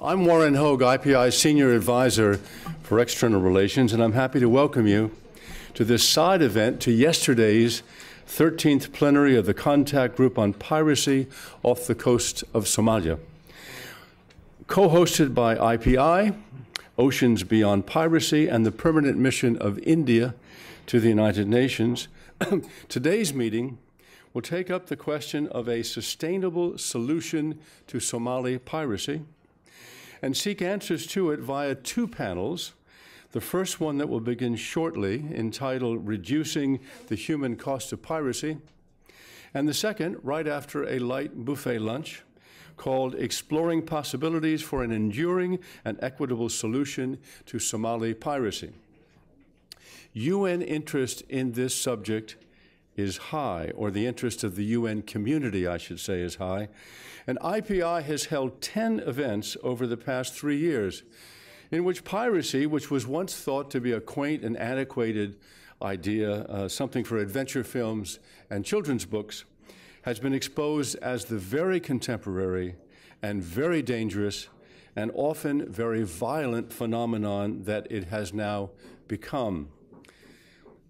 I'm Warren Hogue, IPI's Senior Advisor for External Relations, and I'm happy to welcome you to this side event to yesterday's 13th plenary of the Contact Group on Piracy off the coast of Somalia. Co-hosted by IPI, Oceans Beyond Piracy, and the Permanent Mission of India to the United Nations, today's meeting will take up the question of a sustainable solution to Somali piracy and seek answers to it via two panels. The first one that will begin shortly, entitled Reducing the Human Cost of Piracy, and the second right after a light buffet lunch called Exploring Possibilities for an Enduring and Equitable Solution to Somali Piracy. UN interest in this subject is high, or the interest of the UN community, I should say, is high. And IPI has held 10 events over the past 3 years in which piracy, which was once thought to be a quaint and antiquated idea, something for adventure films and children's books, has been exposed as the very contemporary and very dangerous and often very violent phenomenon that it has now become.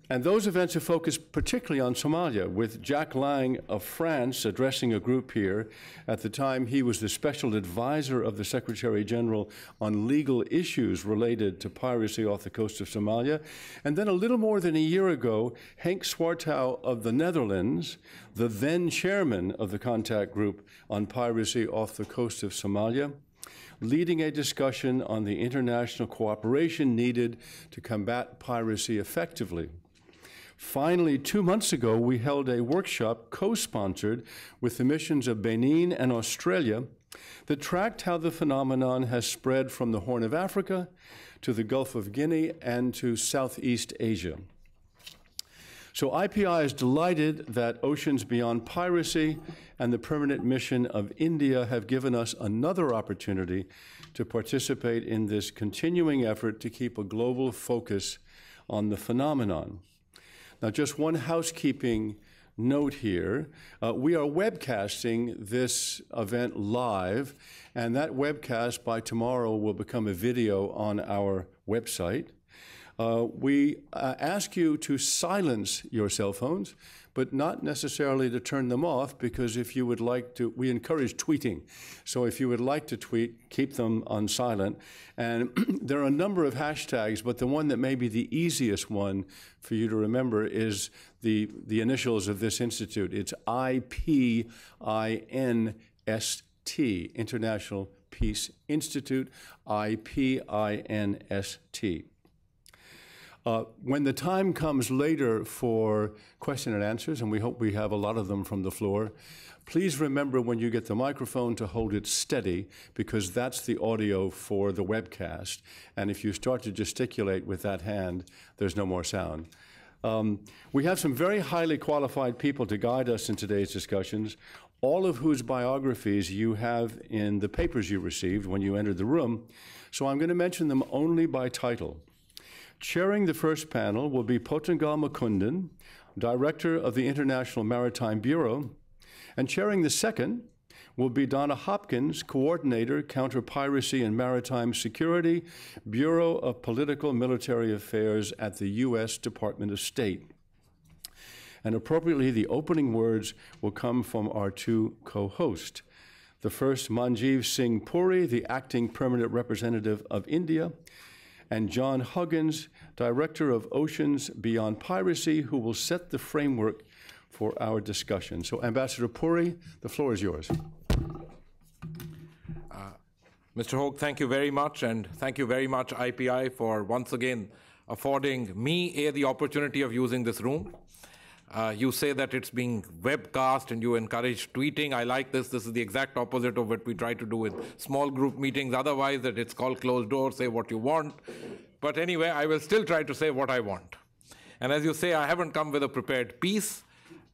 And those events are focused particularly on Somalia, with Jack Lang of France addressing a group here. At the time, he was the special advisor of the Secretary General on legal issues related to piracy off the coast of Somalia. And then a little more than a year ago, Henk Swarthout of the Netherlands, the then chairman of the Contact Group on Piracy off the coast of Somalia, leading a discussion on the international cooperation needed to combat piracy effectively. Finally, 2 months ago, we held a workshop co-sponsored with the missions of Benin and Australia that tracked how the phenomenon has spread from the Horn of Africa to the Gulf of Guinea and to Southeast Asia. So IPI is delighted that Oceans Beyond Piracy and the Permanent Mission of India have given us another opportunity to participate in this continuing effort to keep a global focus on the phenomenon. Now, just one housekeeping note here. We are webcasting this event live, and that webcast by tomorrow will become a video on our website. We ask you to silence your cell phones, but not necessarily to turn them off, because if you would like to, we encourage tweeting. So if you would like to tweet, keep them on silent. And there are a number of hashtags, but the one that may be the easiest one for you to remember is the initials of this institute. It's IPINST, International Peace Institute, IPINST. When the time comes later for question and answers, and we hope we have a lot of them from the floor, please remember when you get the microphone to hold it steady, because that's the audio for the webcast. And if you start to gesticulate with that hand, there's no more sound. We have some very highly qualified people to guide us in today's discussions, all of whose biographies you have in the papers you received when you entered the room. So I'm going to mention them only by title. Chairing the first panel will be Pottengal Mukundan, Director of the International Maritime Bureau, and chairing the second will be Donna Hopkins, Coordinator, Counter-Piracy and Maritime Security, Bureau of Political Military Affairs at the U.S. Department of State. And appropriately, the opening words will come from our two co-hosts. The first, Manjeev Singh Puri, the Acting Permanent Representative of India, and John Huggins, Director of Oceans Beyond Piracy, who will set the framework for our discussion. So, Ambassador Puri, the floor is yours. Mr. Hogue, thank you very much, and thank you very much, IPI, for once again affording me the opportunity of using this room. You say that it's being webcast and you encourage tweeting. I like this. This is the exact opposite of what we try to do with small group meetings. Otherwise, that it's called closed doors, say what you want. But anyway, I will still try to say what I want. And as you say, I haven't come with a prepared piece.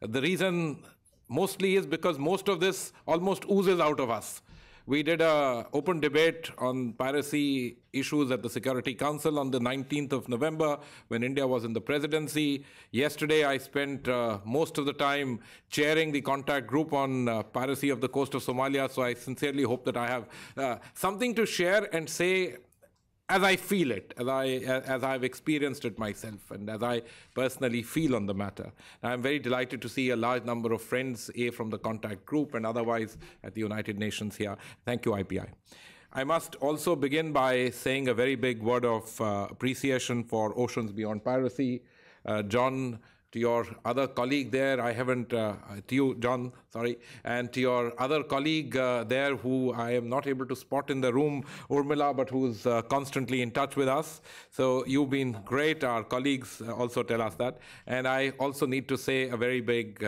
The reason mostly is because most of this almost oozes out of us. We did an open debate on piracy issues at the Security Council on the 19th of November when India was in the presidency. Yesterday, I spent most of the time chairing the contact group on piracy of the coast of Somalia, so I sincerely hope that I have something to share and say as I feel it, as I've experienced it myself, and as I personally feel on the matter. I'm very delighted to see a large number of friends, from the contact group and otherwise at the United Nations here. Thank you, IPI. I must also begin by saying a very big word of appreciation for Oceans Beyond Piracy. John, to your other colleague there, I haven't, to you, John, sorry, and to your other colleague there who I am not able to spot in the room, Urmila, but who's constantly in touch with us. So you've been great. Our colleagues also tell us that. And I also need to say a very big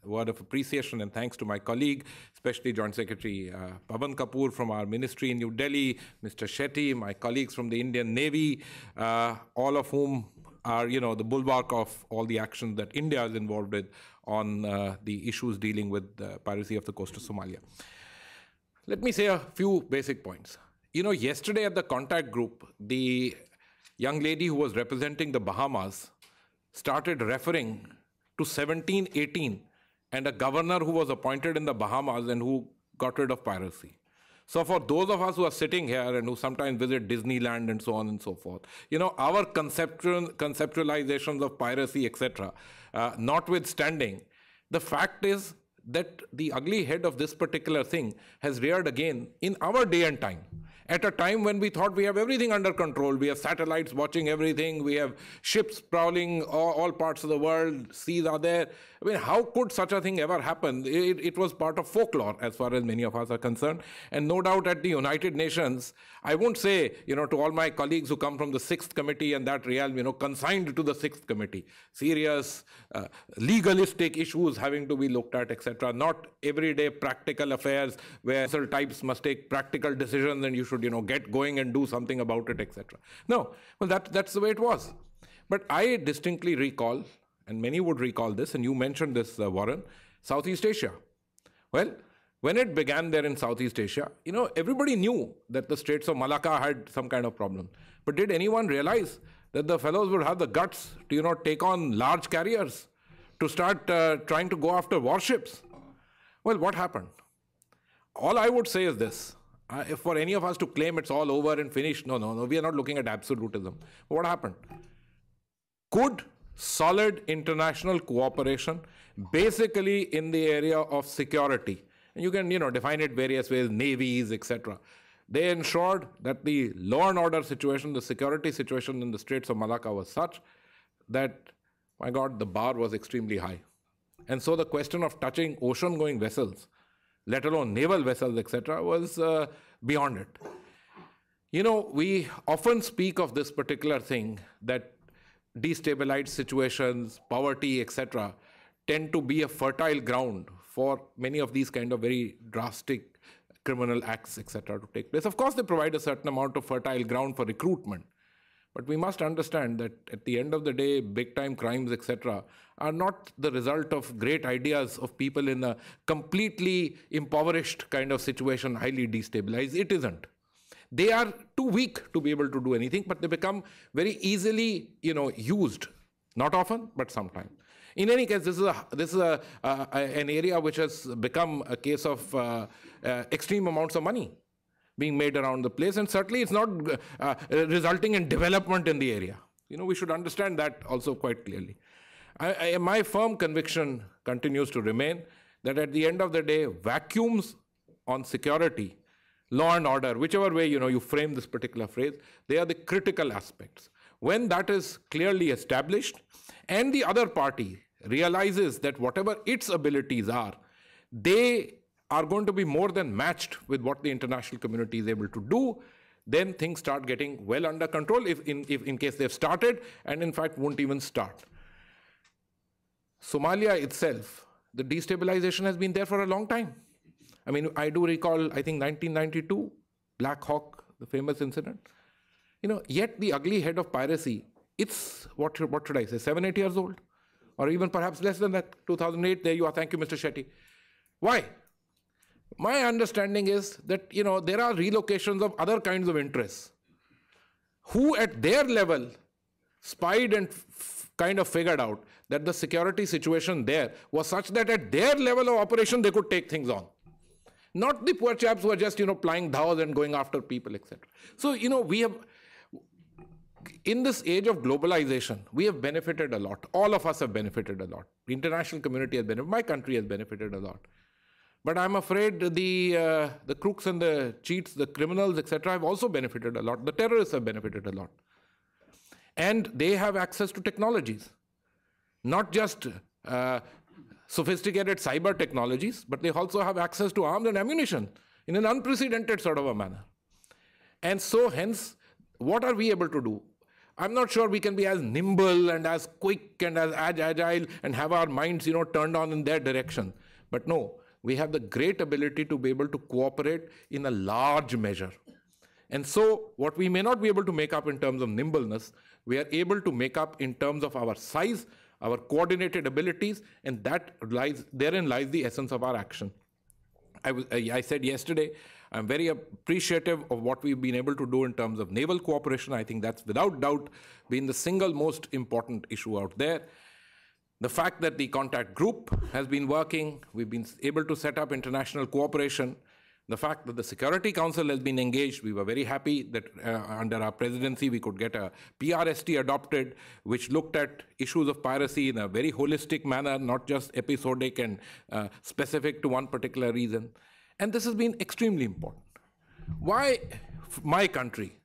word of appreciation and thanks to my colleague, especially Joint Secretary Pavan Kapoor from our ministry in New Delhi, Mr. Shetty, my colleagues from the Indian Navy, all of whom are, the bulwark of all the actions that India is involved with on the issues dealing with piracy of the coast of Somalia. Let me say a few basic points. Yesterday at the contact group, the young lady who was representing the Bahamas started referring to 1718 and a governor who was appointed in the Bahamas and who got rid of piracy. So for those of us who are sitting here and who sometimes visit Disneyland and so on and so forth, our conceptualizations of piracy, etc., notwithstanding, the fact is that the ugly head of this particular thing has reared again in our day and time. At a time when we thought we have everything under control, we have satellites watching everything, we have ships prowling all parts of the world, seas are there. I mean, how could such a thing ever happen? It was part of folklore as far as many of us are concerned. And no doubt at the United Nations, I won't say, to all my colleagues who come from the 6th committee and that realm, consigned to the 6th committee, serious legalistic issues having to be looked at, etc. Not everyday practical affairs where certain types must take practical decisions and you should, get going and do something about it, etc. No, well, that's the way it was. But I distinctly recall, and many would recall this, and you mentioned this, Warren, Southeast Asia. Well, when it began there in Southeast Asia, everybody knew that the Straits of Malacca had some kind of problem. But did anyone realize that the fellows would have the guts to, take on large carriers, to start trying to go after warships? Well, what happened? All I would say is this. If for any of us to claim it's all over and finished, no, we are not looking at absolutism. But what happened? Good, solid international cooperation, basically in the area of security. And you can, define it various ways, navies, etc. They ensured that the law and order situation, the security situation in the Straits of Malacca was such that, my God, the bar was extremely high. And so the question of touching ocean-going vessels, let alone naval vessels, etc., was beyond it. We often speak of this particular thing, that destabilized situations, poverty, etc., tend to be a fertile ground for many of these kind of very drastic criminal acts, etc., to take place. Of course, they provide a certain amount of fertile ground for recruitment. But we must understand that at the end of the day, big-time crimes, etc., are not the result of great ideas of people in a completely impoverished kind of situation, highly destabilized. It isn't. They are too weak to be able to do anything, but they become very easily, used. Not often, but sometimes. In any case, this is an area which has become a case of extreme amounts of money being made around the place, and certainly it's not resulting in development in the area. We should understand that also quite clearly. My firm conviction continues to remain that at the end of the day, vacuums on security, law and order, whichever way you frame this particular phrase, they are the critical aspects. When that is clearly established and the other party realizes that whatever its abilities are, they are going to be more than matched with what the international community is able to do, then things start getting well under control, if in case they've started, and in fact won't even start. Somalia itself, the destabilization has been there for a long time. I mean, I do recall, I think 1992, Black Hawk, the famous incident. Yet the ugly head of piracy, it's, what should I say, 7-8 years old? Or even perhaps less than that, 2008, there you are, thank you, Mr. Shetty. Why? my understanding is that, there are relocations of other kinds of interests who at their level spied and kind of figured out that the security situation there was such that at their level of operation they could take things on. Not the poor chaps who are just, plying dhawas and going after people, etc. So, we have, in this age of globalization, we have benefited a lot. All of us have benefited a lot. The international community has benefited. My country has benefited a lot. But I'm afraid the crooks and the cheats, the criminals, etc., have also benefited a lot. The terrorists have benefited a lot. And they have access to technologies. Not just sophisticated cyber technologies, but they also have access to arms and ammunition in an unprecedented sort of a manner. And so, hence, what are we able to do? I'm not sure we can be as nimble and as quick and as agile and have our minds, turned on in their direction. But no, we have the great ability to be able to cooperate in a large measure. And so, what we may not be able to make up in terms of nimbleness, we are able to make up in terms of our size, our coordinated abilities, and therein lies the essence of our action. I said yesterday, I'm very appreciative of what we've been able to do in terms of naval cooperation. I think that's without doubt been the single most important issue out there. The fact that the contact group has been working, we've been able to set up international cooperation. The fact that the Security Council has been engaged, we were very happy that under our presidency we could get a PRST adopted, which looked at issues of piracy in a very holistic manner, not just episodic and specific to one particular reason. And this has been extremely important. Why my country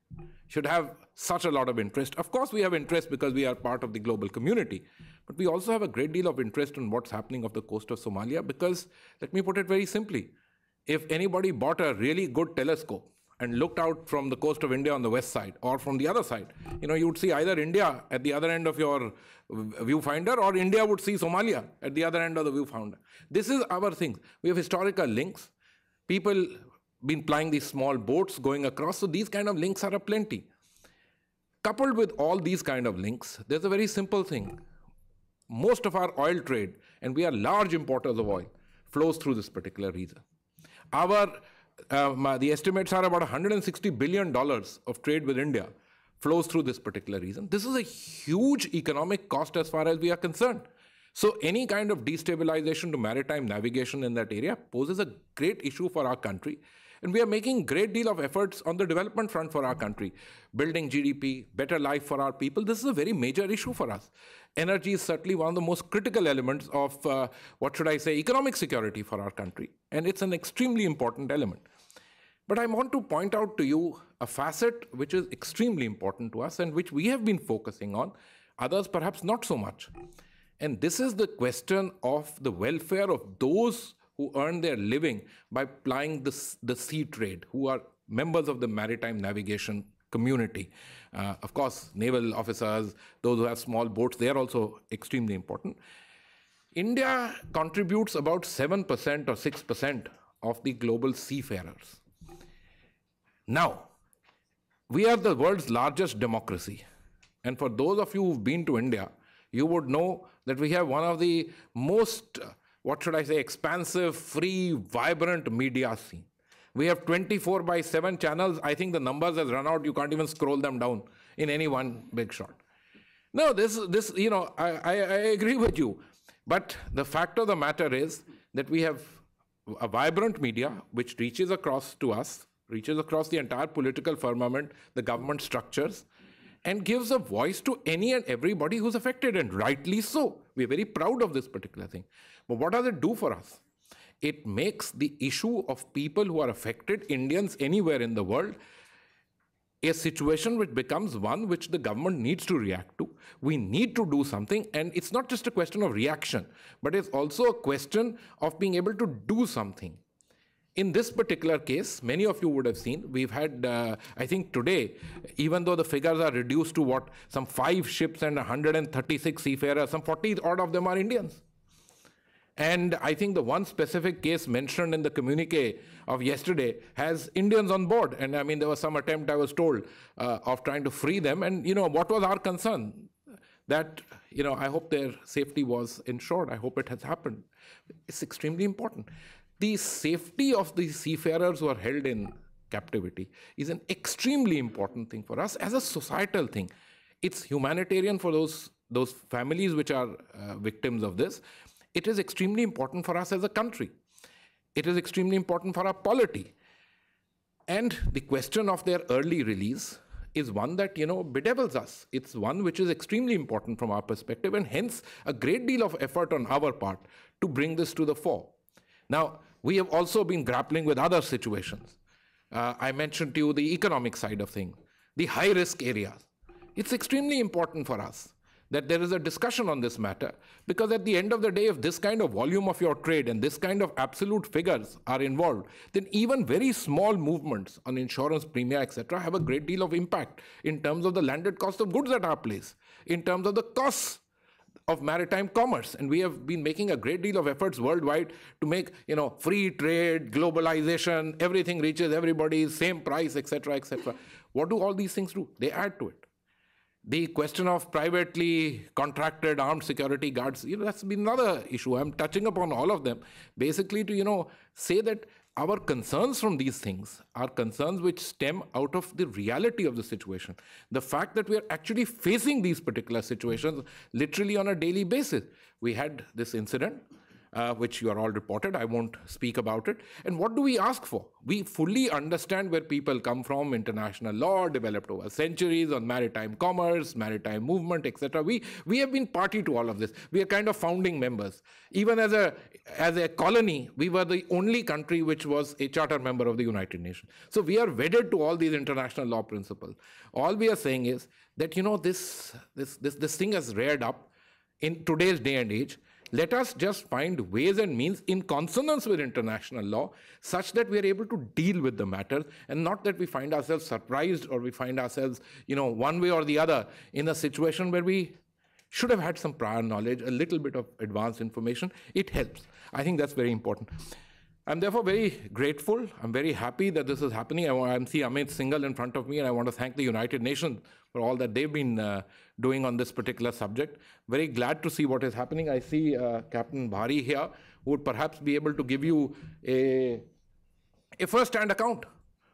should have such a lot of interest? Of course, we have interest because we are part of the global community, but we also have a great deal of interest in what's happening off the coast of Somalia because, let me put it very simply, if anybody bought a really good telescope and looked out from the coast of India on the west side or from the other side, you would see either India at the other end of your viewfinder or India would see Somalia at the other end of the viewfinder. This is our thing. We have historical links. People been plying these small boats going across, so these kind of links are aplenty. Coupled with all these kind of links, there's a very simple thing. Most of our oil trade, and we are large importers of oil, flows through this particular region. The estimates are about $160 billion of trade with India flows through this particular region. This is a huge economic cost as far as we are concerned. So any kind of destabilization to maritime navigation in that area poses a great issue for our country. And we are making a great deal of efforts on the development front for our country, building GDP, better life for our people. This is a very major issue for us. Energy is certainly one of the most critical elements of, economic security for our country. And it's an extremely important element. But I want to point out to you a facet which is extremely important to us and which we have been focusing on, others perhaps not so much. And this is the question of the welfare of those who earn their living by plying the sea trade, who are members of the maritime navigation community. Of course, naval officers, those who have small boats, they are also extremely important. India contributes about 7% or 6% of the global seafarers. Now, we are the world's largest democracy. And for those of you who've been to India, you would know that we have one of the most, expansive, free, vibrant media scene. We have 24/7 channels. I think the numbers has run out. You can't even scroll them down in any one big shot. No, I agree with you. But the fact of the matter is that we have a vibrant media which reaches across to us, reaches across the entire political firmament, the government structures, and gives a voice to any and everybody who's affected, and rightly so. We're very proud of this particular thing. But what does it do for us? It makes the issue of people who are affected, Indians anywhere in the world, a situation which becomes one which the government needs to react to. We need to do something, and it's not just a question of reaction, but it's also a question of being able to do something. In this particular case, many of you would have seen, we've had, I think today, even though the figures are reduced to some 5 ships and 136 seafarers, some 40 odd of them are Indians. And I think the one specific case mentioned in the communique of yesterday has Indians on board. And I mean, there was some attempt, I was told, of trying to free them. And, what was our concern? That, I hope their safety was ensured. I hope it has happened. It's extremely important. the safety of the seafarers who are held in captivity is an extremely important thing for us as a societal thing. It's humanitarian for those families which are victims of this. It is extremely important for us as a country. It is extremely important for our polity. And the question of their early release is one that, bedevils us. It's one which is extremely important from our perspective, and hence a great deal of effort on our part to bring this to the fore. Now, we have also been grappling with other situations. I mentioned to you the economic side of things, the high-risk areas. It's extremely important for us that there is a discussion on this matter, because at the end of the day, if this kind of volume of your trade and this kind of absolute figures are involved, then even very small movements on insurance premia, etc., have a great deal of impact in terms of the landed cost of goods at our place, in terms of the costs of maritime commerce. And we have been making a great deal of efforts worldwide to make, free trade, globalization, everything reaches everybody, same price, etc., etc. What do all these things do? They add to it. The question of privately contracted armed security guards, that's been another issue. I'm touching upon all of them, basically to, say that our concerns from these things are concerns which stem out of the reality of the situation. The fact that we are actually facing these particular situations literally on a daily basis. We had this incident, which you are all reported. I won't speak about it. And what do we ask for? We fully understand where people come from, international law developed over centuries on maritime commerce, maritime movement, etc. We have been party to all of this. We are kind of founding members. Even as a colony, we were the only country which was a charter member of the United Nations. So we are wedded to all these international law principles. All we are saying is that, this thing has reared up in today's day and age. Let us just find ways and means in consonance with international law such that we are able to deal with the matter, and not that we find ourselves surprised or we find ourselves, one way or the other in a situation where we should have had some prior knowledge, a little bit of advanced information. It helps. I think that's very important. I'm therefore very grateful. I'm very happy that this is happening. I see Amit Singhal in front of me, and I want to thank the United Nations for all that they've been doing on this particular subject. Very glad to see what is happening. I see Captain Bhari here, who would perhaps be able to give you a first-hand account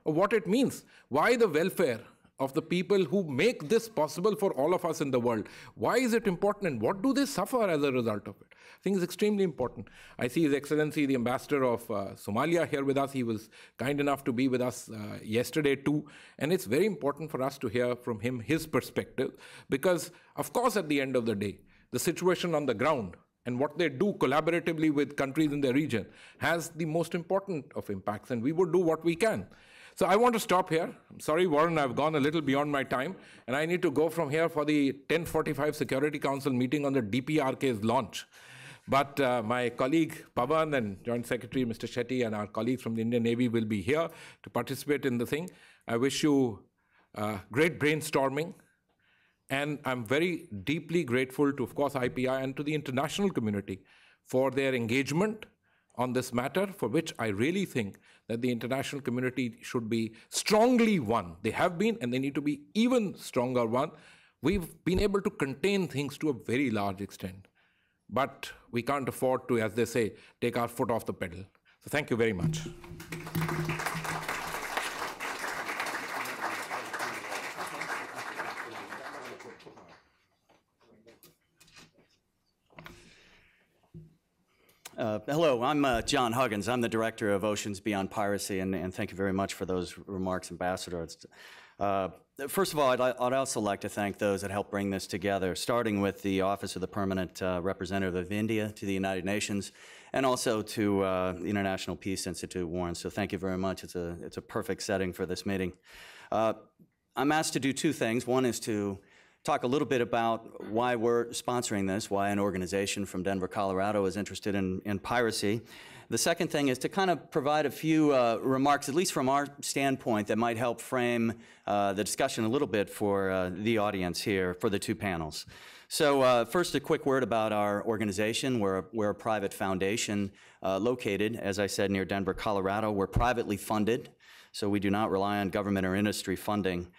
of what it means. Why the welfare of the people who make this possible for all of us in the world? Why is it important, and what do they suffer as a result of it? I think it's extremely important. I see His Excellency, the Ambassador of Somalia here with us. He was kind enough to be with us yesterday too. And it's very important for us to hear from him his perspective, because, of course, at the end of the day, the situation on the ground and what they do collaboratively with countries in the region has the most important of impacts, and we would do what we can. So I want to stop here. I'm sorry, Warren, I've gone a little beyond my time, and I need to go from here for the 10:45 Security Council meeting on the DPRK's launch. But my colleague Pavan and Joint Secretary Mr. Shetty and our colleagues from the Indian Navy will be here to participate in the thing. I wish you great brainstorming, and I'm very deeply grateful to, of course, IPI and to the international community for their engagement on this matter, for which I really think that the international community should be strongly one. They have been, and they need to be even stronger one. We've been able to contain things to a very large extent, but we can't afford to, as they say, take our foot off the pedal. So thank you very much. Hello, I'm John Huggins. I'm the director of Oceans Beyond Piracy, and thank you very much for those remarks, Ambassador. First of all, I'd also like to thank those that helped bring this together, starting with the Office of the Permanent Representative of India to the United Nations, and also to the International Peace Institute, Warren. So thank you very much. It's a perfect setting for this meeting. I'm asked to do two things. One is to talk a little bit about why we're sponsoring this, why an organization from Denver, Colorado is interested in piracy. The second thing is to kind of provide a few remarks, at least from our standpoint, that might help frame the discussion a little bit for the audience here for the two panels. So first, a quick word about our organization. We're a private foundation located, as I said, near Denver, Colorado. We're privately funded, so we do not rely on government or industry funding.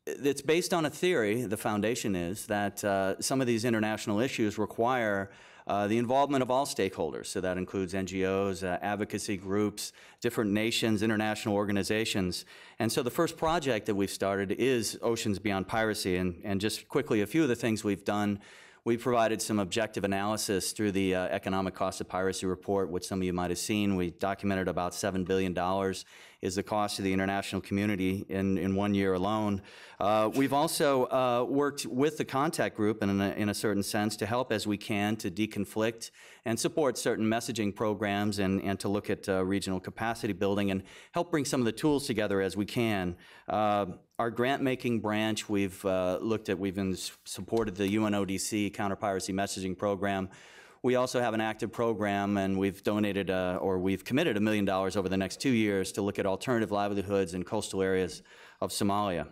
It's based on a theory, the foundation is, that some of these international issues require the involvement of all stakeholders. So that includes NGOs, advocacy groups, different nations, international organizations. And so the first project that we've started is Oceans Beyond Piracy. And just quickly, a few of the things we've done. We provided some objective analysis through the Economic Cost of Piracy report, which some of you might have seen. We documented about $7 billion is the cost to the international community in 1 year alone. We've also worked with the contact group in a certain sense to help as we can to deconflict and support certain messaging programs and to look at regional capacity building and help bring some of the tools together as we can. Our grant-making branch, we've supported the UNODC counter-piracy messaging program. We also have an active program, and we've donated or we've committed $1 million over the next 2 years to look at alternative livelihoods in coastal areas of Somalia.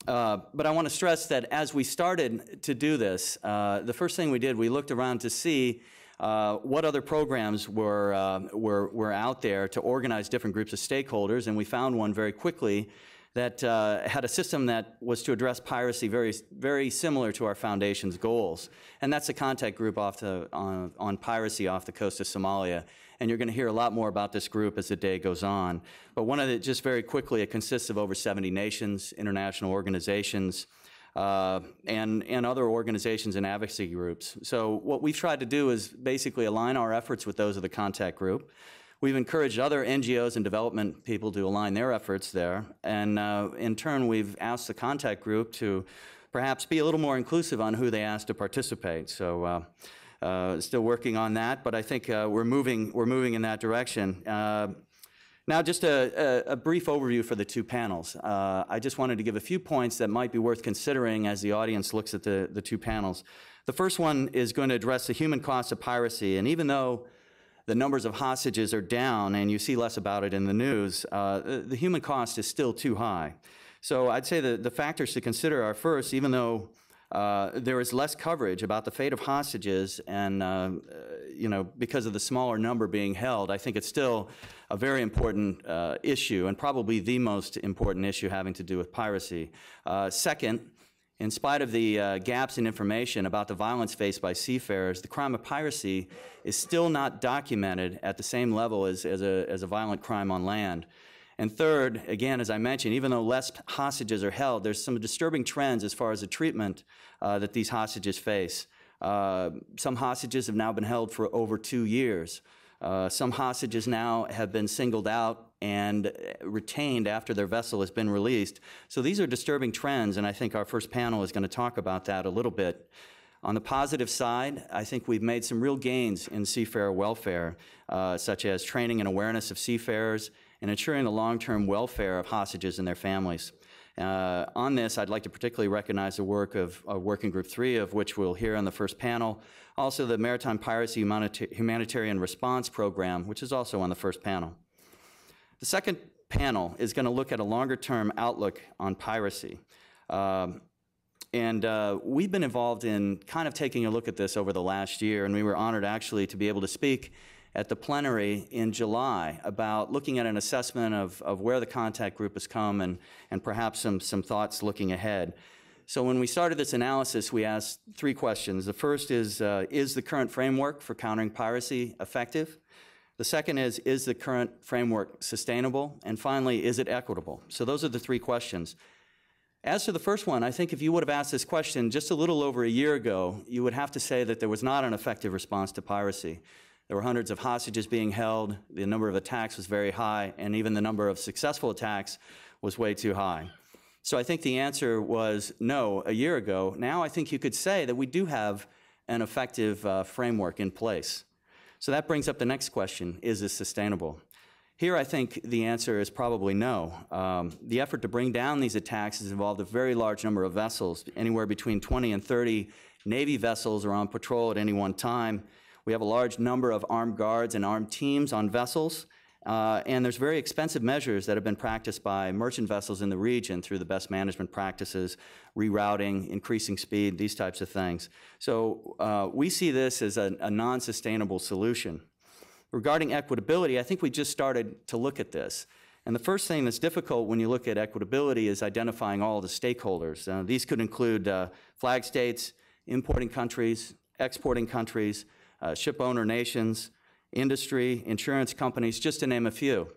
But I want to stress that as we started to do this, the first thing we did, we looked around to see what other programs were out there to organize different groups of stakeholders, and we found one very quickly that had a system that was to address piracy very similar to our foundation's goals. And that's a contact group on piracy off the coast of Somalia. And you're going to hear a lot more about this group as the day goes on. But just very quickly, it consists of over 70 nations, international organizations, and other organizations and advocacy groups. So what we've tried to do is basically align our efforts with those of the contact group. We've encouraged other NGOs and development people to align their efforts there. And in turn, we've asked the contact group to perhaps be a little more inclusive on who they ask to participate. So still working on that, but I think we're moving in that direction. Now, just a brief overview for the two panels. I just wanted to give a few points that might be worth considering as the audience looks at the two panels. The first one is going to address the human cost of piracy, and even though the numbers of hostages are down, and you see less about it in the news, the human cost is still too high. So I'd say the factors to consider are, first, even though there is less coverage about the fate of hostages and, because of the smaller number being held, I think it's still a very important issue, and probably the most important issue having to do with piracy. Second, in spite of the gaps in information about the violence faced by seafarers, the crime of piracy is still not documented at the same level as a violent crime on land. And third, again, as I mentioned, even though less hostages are held, there's some disturbing trends as far as the treatment that these hostages face. Some hostages have now been held for over 2 years. Some hostages now have been singled out and retained after their vessel has been released. So these are disturbing trends, and I think our first panel is going to talk about that a little bit. On the positive side, I think we've made some real gains in seafarer welfare, such as training and awareness of seafarers and ensuring the long-term welfare of hostages and their families. On this, I'd like to particularly recognize the work of Working Group 3, of which we'll hear on the first panel, also the Maritime Piracy Humanitarian Response Program, which is also on the first panel. The second panel is going to look at a longer-term outlook on piracy. We've been involved in kind of taking a look at this over the last year, and we were honored actually to be able to speak at the plenary in July about looking at an assessment of where the contact group has come and perhaps some thoughts looking ahead. So when we started this analysis, we asked 3 questions. The first is the current framework for countering piracy effective? The second is the current framework sustainable? And finally, is it equitable? So those are the 3 questions. As to the first one, I think if you would have asked this question just a little over a year ago, you would have to say that there was not an effective response to piracy. There were hundreds of hostages being held, the number of attacks was very high, and even the number of successful attacks was way too high. So I think the answer was no a year ago. Now I think you could say that we do have an effective framework in place. So that brings up the next question, is this sustainable? Here I think the answer is probably no. The effort to bring down these attacks has involved a very large number of vessels. Anywhere between 20 and 30 Navy vessels are on patrol at any one time. We have a large number of armed guards and armed teams on vessels, and there's very expensive measures that have been practiced by merchant vessels in the region through the best management practices, rerouting, increasing speed, these types of things. So we see this as a non-sustainable solution. Regarding equitability, I think we just started to look at this. And the first thing that's difficult when you look at equitability is identifying all the stakeholders. These could include flag states, importing countries, exporting countries, ship owner nations, industry, insurance companies, just to name a few.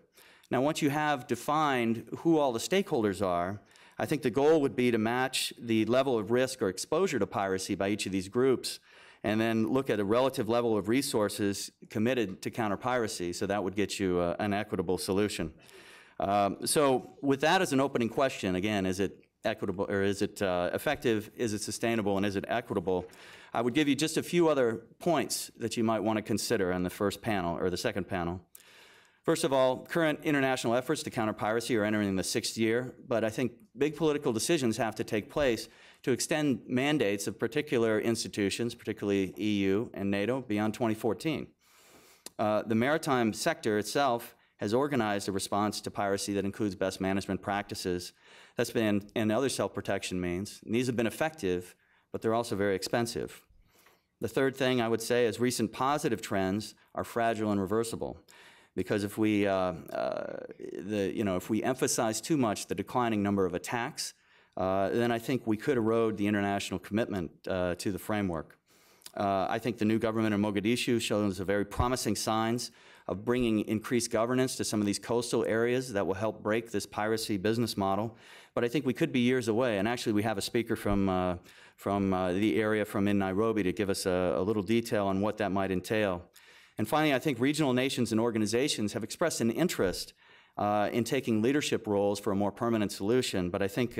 Now, once you have defined who all the stakeholders are, I think the goal would be to match the level of risk or exposure to piracy by each of these groups, and then look at a relative level of resources committed to counter piracy, so that would get you an equitable solution. So with that as an opening question, again, is it equitable, or is it effective, is it sustainable, and is it equitable? I would give you just a few other points that you might want to consider in the first panel, or the second panel. First of all, current international efforts to counter piracy are entering the 6th year, but I think big political decisions have to take place to extend mandates of particular institutions, particularly EU and NATO, beyond 2014. The maritime sector itself has organized a response to piracy that includes best management practices and other self-protection means. And these have been effective, but they're also very expensive. The third thing I would say is recent positive trends are fragile and reversible. Because if we, if we emphasize too much the declining number of attacks, then I think we could erode the international commitment to the framework. I think the new government in Mogadishu shows very promising signs of bringing increased governance to some of these coastal areas that will help break this piracy business model. But I think we could be years away. And actually, we have a speaker from the area in Nairobi to give us a little detail on what that might entail. And finally, I think regional nations and organizations have expressed an interest in taking leadership roles for a more permanent solution. But I think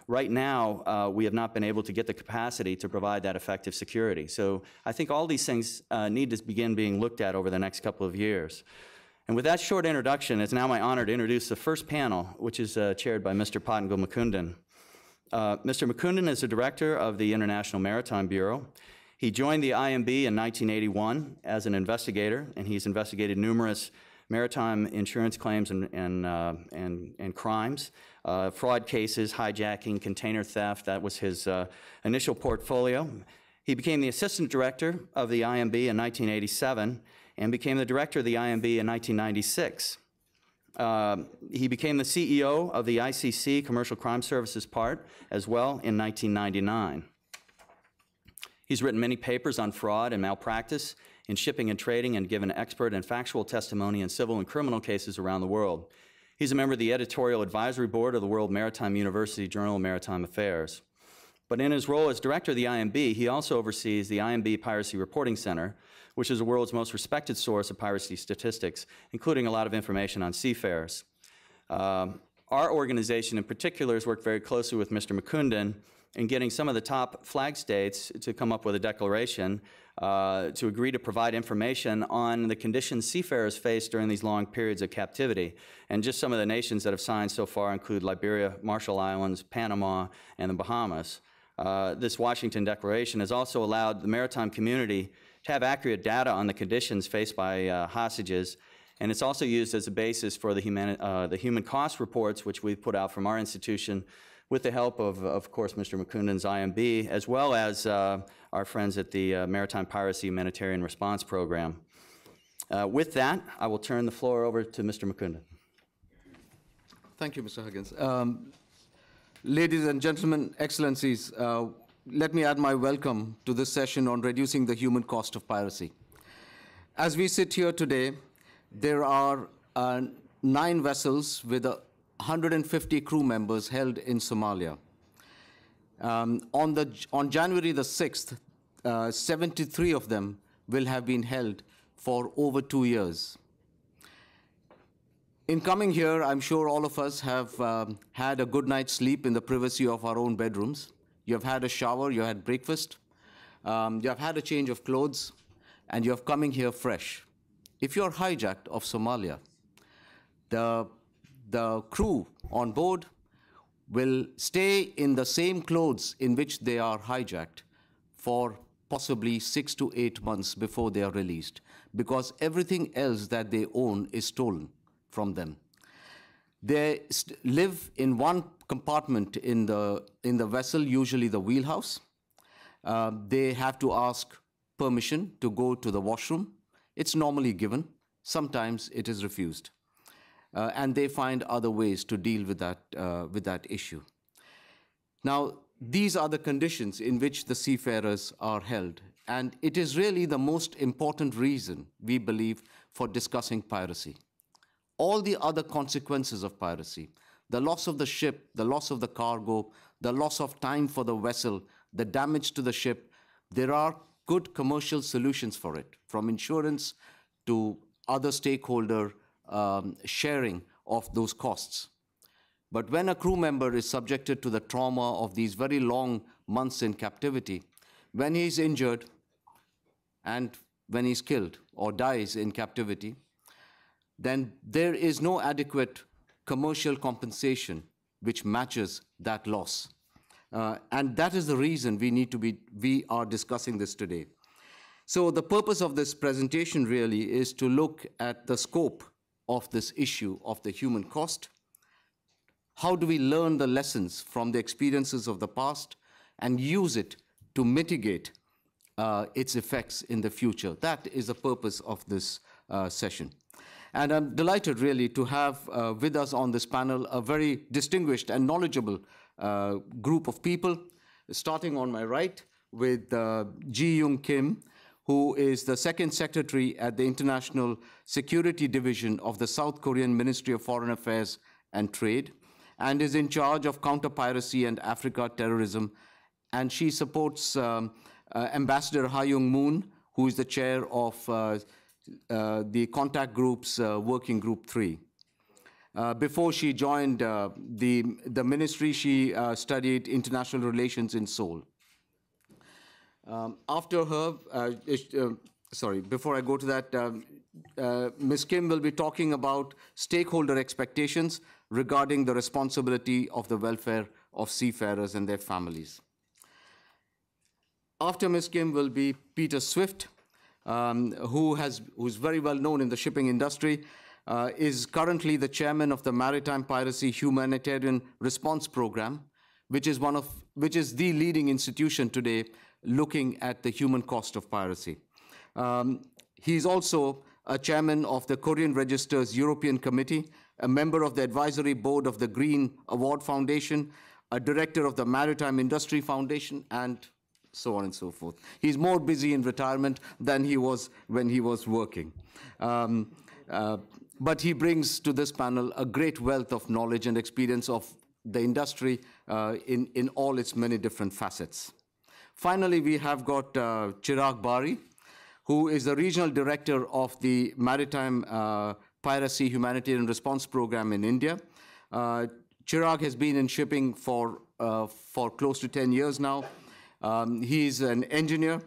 right now, we have not been able to get the capacity to provide that effective security. So I think all these things need to begin being looked at over the next couple of years. And with that short introduction, it's now my honor to introduce the first panel, which is chaired by Mr. Pottengal Mukundan. Mr. Mukundan is the director of the International Maritime Bureau. He joined the IMB in 1981 as an investigator, and he's investigated numerous maritime insurance claims and crimes, fraud cases, hijacking, container theft. That was his initial portfolio. He became the assistant director of the IMB in 1987 and became the director of the IMB in 1996. He became the CEO of the ICC Commercial Crime Services part as well in 1999. He's written many papers on fraud and malpractice in shipping and trading and given expert and factual testimony in civil and criminal cases around the world. He's a member of the editorial advisory board of the World Maritime University Journal of Maritime Affairs. But in his role as director of the IMB, he also oversees the IMB Piracy Reporting Center, which is the world's most respected source of piracy statistics, including a lot of information on seafarers. Our organization in particular has worked very closely with Mr. Mukundan in getting some of the top flag states to come up with a declaration to agree to provide information on the conditions seafarers face during these long periods of captivity. And just some of the nations that have signed so far include Liberia, Marshall Islands, Panama, and the Bahamas. This Washington Declaration has also allowed the maritime community to have accurate data on the conditions faced by hostages, and it's also used as a basis for the human cost reports, which we've put out from our institution with the help of course, Mr. Mukundan's IMB, as well as our friends at the Maritime Piracy Humanitarian Response Program. With that, I will turn the floor over to Mr. Mukundan. Thank you, Mr. Huggins. Ladies and gentlemen, excellencies, let me add my welcome to this session on reducing the human cost of piracy. As we sit here today, there are 9 vessels with 150 crew members held in Somalia. On January the 6th, 73 of them will have been held for over 2 years. In coming here, I'm sure all of us have had a good night's sleep in the privacy of our own bedrooms. You have had a shower, you had breakfast, you have had a change of clothes, and you have coming here fresh. If you're hijacked of Somalia, the crew on board will stay in the same clothes in which they are hijacked for possibly 6 to 8 months before they are released, because everything else that they own is stolen from them. They live in one compartment in the vessel, usually the wheelhouse. They have to ask permission to go to the washroom. It's normally given. Sometimes it is refused. And they find other ways to deal with that issue. Now, these are the conditions in which the seafarers are held. And it is really the most important reason, we believe, for discussing piracy. All the other consequences of piracy, the loss of the ship, the loss of the cargo, the loss of time for the vessel, the damage to the ship, there are good commercial solutions for it, from insurance to other stakeholder sharing of those costs. But when a crew member is subjected to the trauma of these very long months in captivity, when he's injured and when he's killed or dies in captivity, then there is no adequate commercial compensation which matches that loss. And that is the reason we are discussing this today. So the purpose of this presentation really is to look at the scope of this issue of the human cost. How do we learn the lessons from the experiences of the past and use it to mitigate its effects in the future? That is the purpose of this session. And I'm delighted really to have with us on this panel a very distinguished and knowledgeable group of people, starting on my right with Ji-Young Kim, who is the second secretary at the International Security Division of the South Korean Ministry of Foreign Affairs and Trade, and is in charge of counter-piracy and Africa terrorism. And she supports Ambassador Ha-Young Moon, who is the chair of the contact group's Working Group 3. Before she joined the ministry, she studied international relations in Seoul. After her, before I go to that, Ms. Kim will be talking about stakeholder expectations regarding the responsibility of the welfare of seafarers and their families. After Ms. Kim will be Peter Swift, who's very well known in the shipping industry, is currently the chairman of the Maritime Piracy Humanitarian Response Program, which is the leading institution today looking at the human cost of piracy. He's also a chairman of the Korean Register's European Committee, a member of the advisory board of the Green Award Foundation, a director of the Maritime Industry Foundation, and so on and so forth. He's more busy in retirement than he was when he was working. But he brings to this panel a great wealth of knowledge and experience of the industry in all its many different facets. Finally, we have got Chirag Bari, who is the regional director of the Maritime Piracy Humanitarian Response Program in India. Chirag has been in shipping for close to 10 years now. He's an engineer,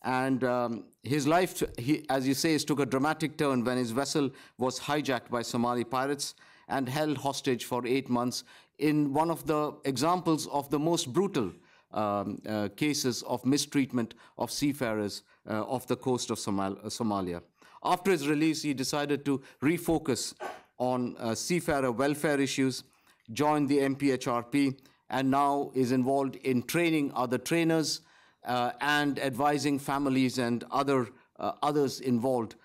and his life, as he says, took a dramatic turn when his vessel was hijacked by Somali pirates and held hostage for 8 months in one of the examples of the most brutal cases of mistreatment of seafarers off the coast of Somalia. After his release, he decided to refocus on seafarer welfare issues, joined the MPHRP, and now is involved in training other trainers and advising families and others involved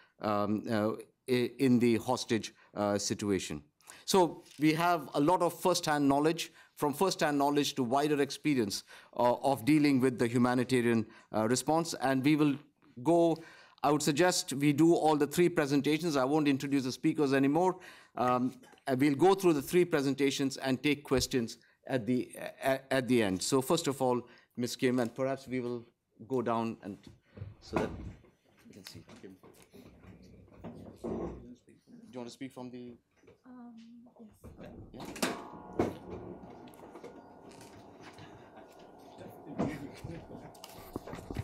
in the hostage situation. So we have a lot of first-hand knowledge, from first-hand knowledge to wider experience of dealing with the humanitarian response. And we will go, I would suggest we do all the 3 presentations. I won't introduce the speakers anymore. We'll go through the 3 presentations and take questions at the end. So first of all, Ms. Kim, and perhaps we will go down and so that we can see. Kim. Do you want to speak from the? Yes. Yeah.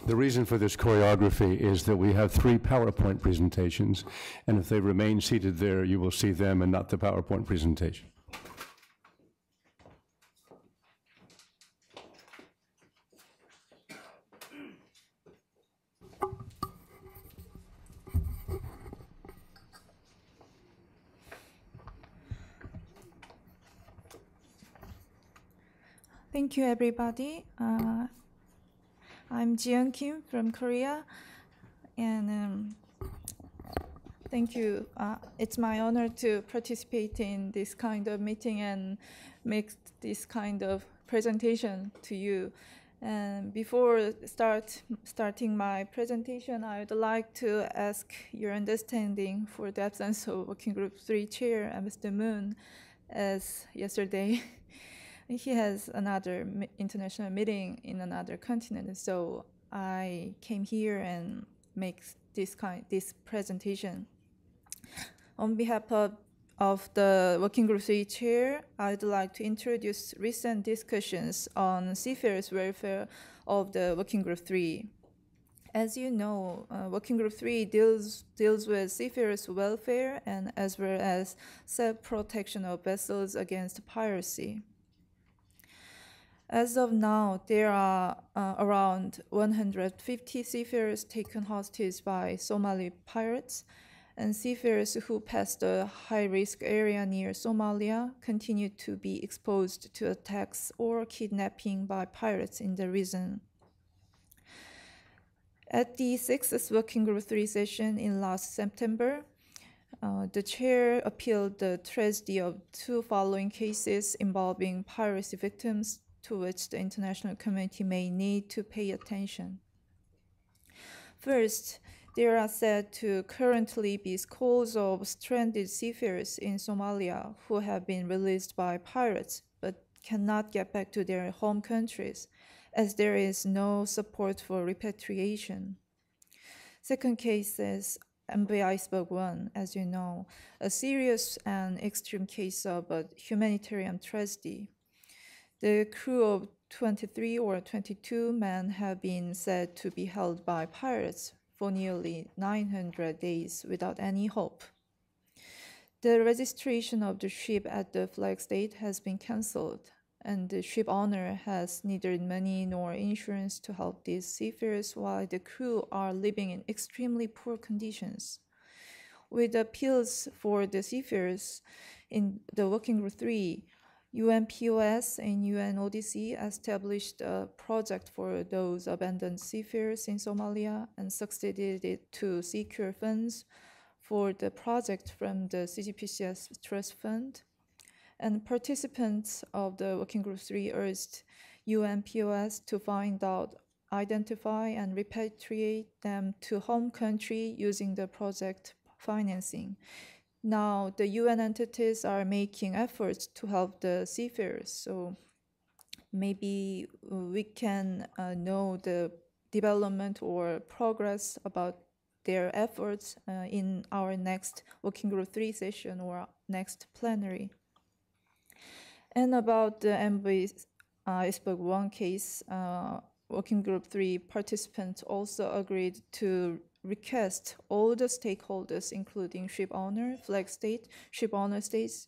The reason for this choreography is that we have 3 PowerPoint presentations, and if they remain seated there, you will see them and not the PowerPoint presentation. Thank you, everybody. I'm Ji-Young Kim from Korea, and Thank you. It's my honor to participate in this kind of meeting and make this kind of presentation to you. And before starting my presentation, I would like to ask your understanding for the absence of Working Group 3 Chair, Mr. Moon, as yesterday he has another international meeting in another continent. So I came here and make this presentation. On behalf of the Working Group 3 Chair, I'd like to introduce recent discussions on seafarers' welfare of the Working Group 3. As you know, Working Group 3 deals with seafarers' welfare and as well as self-protection of vessels against piracy. As of now, there are around 150 seafarers taken hostage by Somali pirates, and seafarers who pass the high-risk area near Somalia continue to be exposed to attacks or kidnapping by pirates in the region. At the 6th Working Group 3 session in last September, the chair appealed the tragedy of two following cases involving piracy victims to which the international community may need to pay attention. First, there are said to currently be scores of stranded seafarers in Somalia who have been released by pirates but cannot get back to their home countries, as there is no support for repatriation. Second case is MV Iceberg 1, as you know, a serious and extreme case of a humanitarian tragedy. The crew of 23 or 22 men have been said to be held by pirates for nearly 900 days without any hope. The registration of the ship at the flag state has been cancelled, and the ship owner has neither money nor insurance to help these seafarers while the crew are living in extremely poor conditions. With appeals for the seafarers in the Working Group 3, UNPOS and UNODC established a project for those abandoned seafarers in Somalia and succeeded to secure funds for the project from the CGPCS Trust Fund. And participants of the Working Group 3 urged UNPOS to find out, identify, and repatriate them to home country using the project financing. Now, the UN entities are making efforts to help the seafarers, so maybe we can know the development or progress about their efforts in our next Working Group 3 session or next plenary. And about the MV Iceberg 1 case, Working Group 3 participants also agreed to request all the stakeholders, including ship owner, flag state, ship owner states,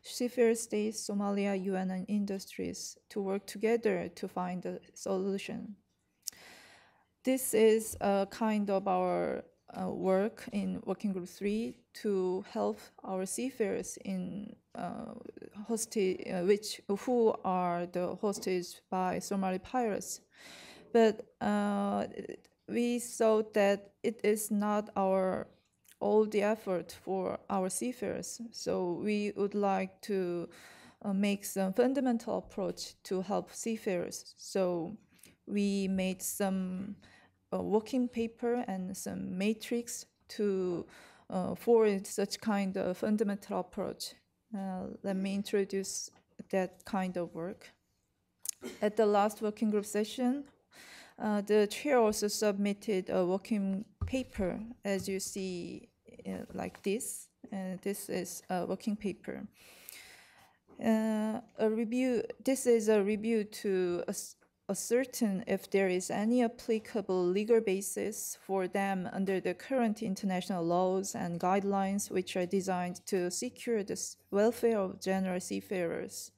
seafarer states, Somalia, UN, and industries to work together to find a solution. This is a kind of our work in Working Group 3 to help our seafarers in who are the hostage by Somali pirates. But we thought that it is not all the effort for our seafarers. So we would like to make some fundamental approach to help seafarers. So we made some working paper and some matrix to forward such kind of fundamental approach. Let me introduce that kind of work. At the last working group session, the chair also submitted a working paper, as you see, like this. This is a working paper. This is a review to ascertain if there is any applicable legal basis for them under the current international laws and guidelines which are designed to secure the welfare of general seafarers.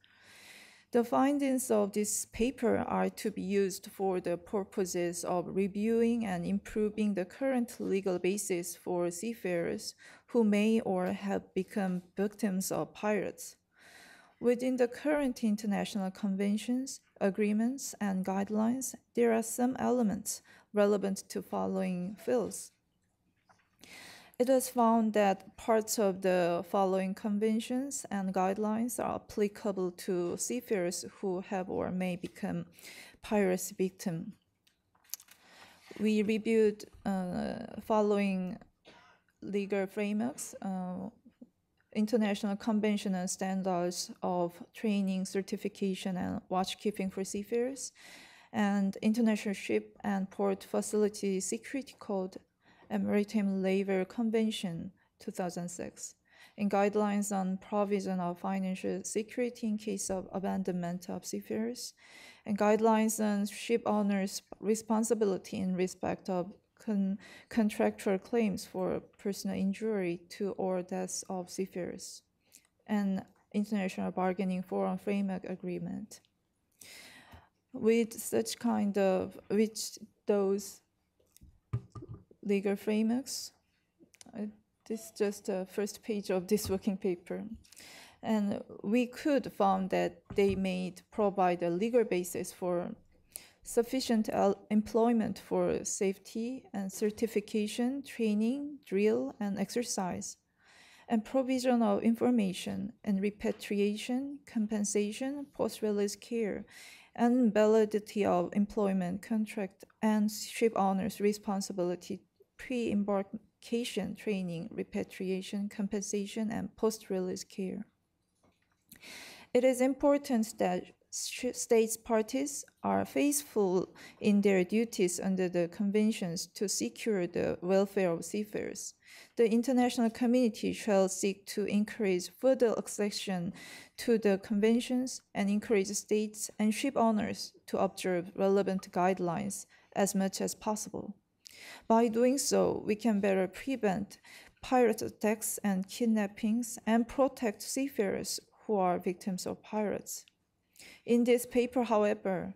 The findings of this paper are to be used for the purposes of reviewing and improving the current legal basis for seafarers who may or have become victims of pirates. Within the current international conventions, agreements, and guidelines, there are some elements relevant to following fields. It was found that parts of the following conventions and guidelines are applicable to seafarers who have or may become piracy victim. We reviewed following legal frameworks, international convention and standards of training, certification, and watchkeeping for seafarers, and International Ship and Port Facility Security Code and Maritime Labor Convention 2006, and guidelines on provision of financial security in case of abandonment of seafarers, and guidelines on ship owners' responsibility in respect of contractual claims for personal injury to or deaths of seafarers, and International Bargaining Forum Framework Agreement. With those legal frameworks, this is just the first page of this working paper. And we could found that they may provide a legal basis for sufficient employment for safety and certification, training, drill, and exercise, and provision of information and repatriation, compensation, post-release care, and validity of employment contract and ship owners' responsibility, pre-embarkation training, repatriation, compensation, and post-release care. It is important that states parties are faithful in their duties under the conventions to secure the welfare of seafarers. The international community shall seek to encourage further accession to the conventions and encourage states and ship owners to observe relevant guidelines as much as possible. By doing so, we can better prevent pirate attacks and kidnappings and protect seafarers who are victims of pirates. In this paper, however,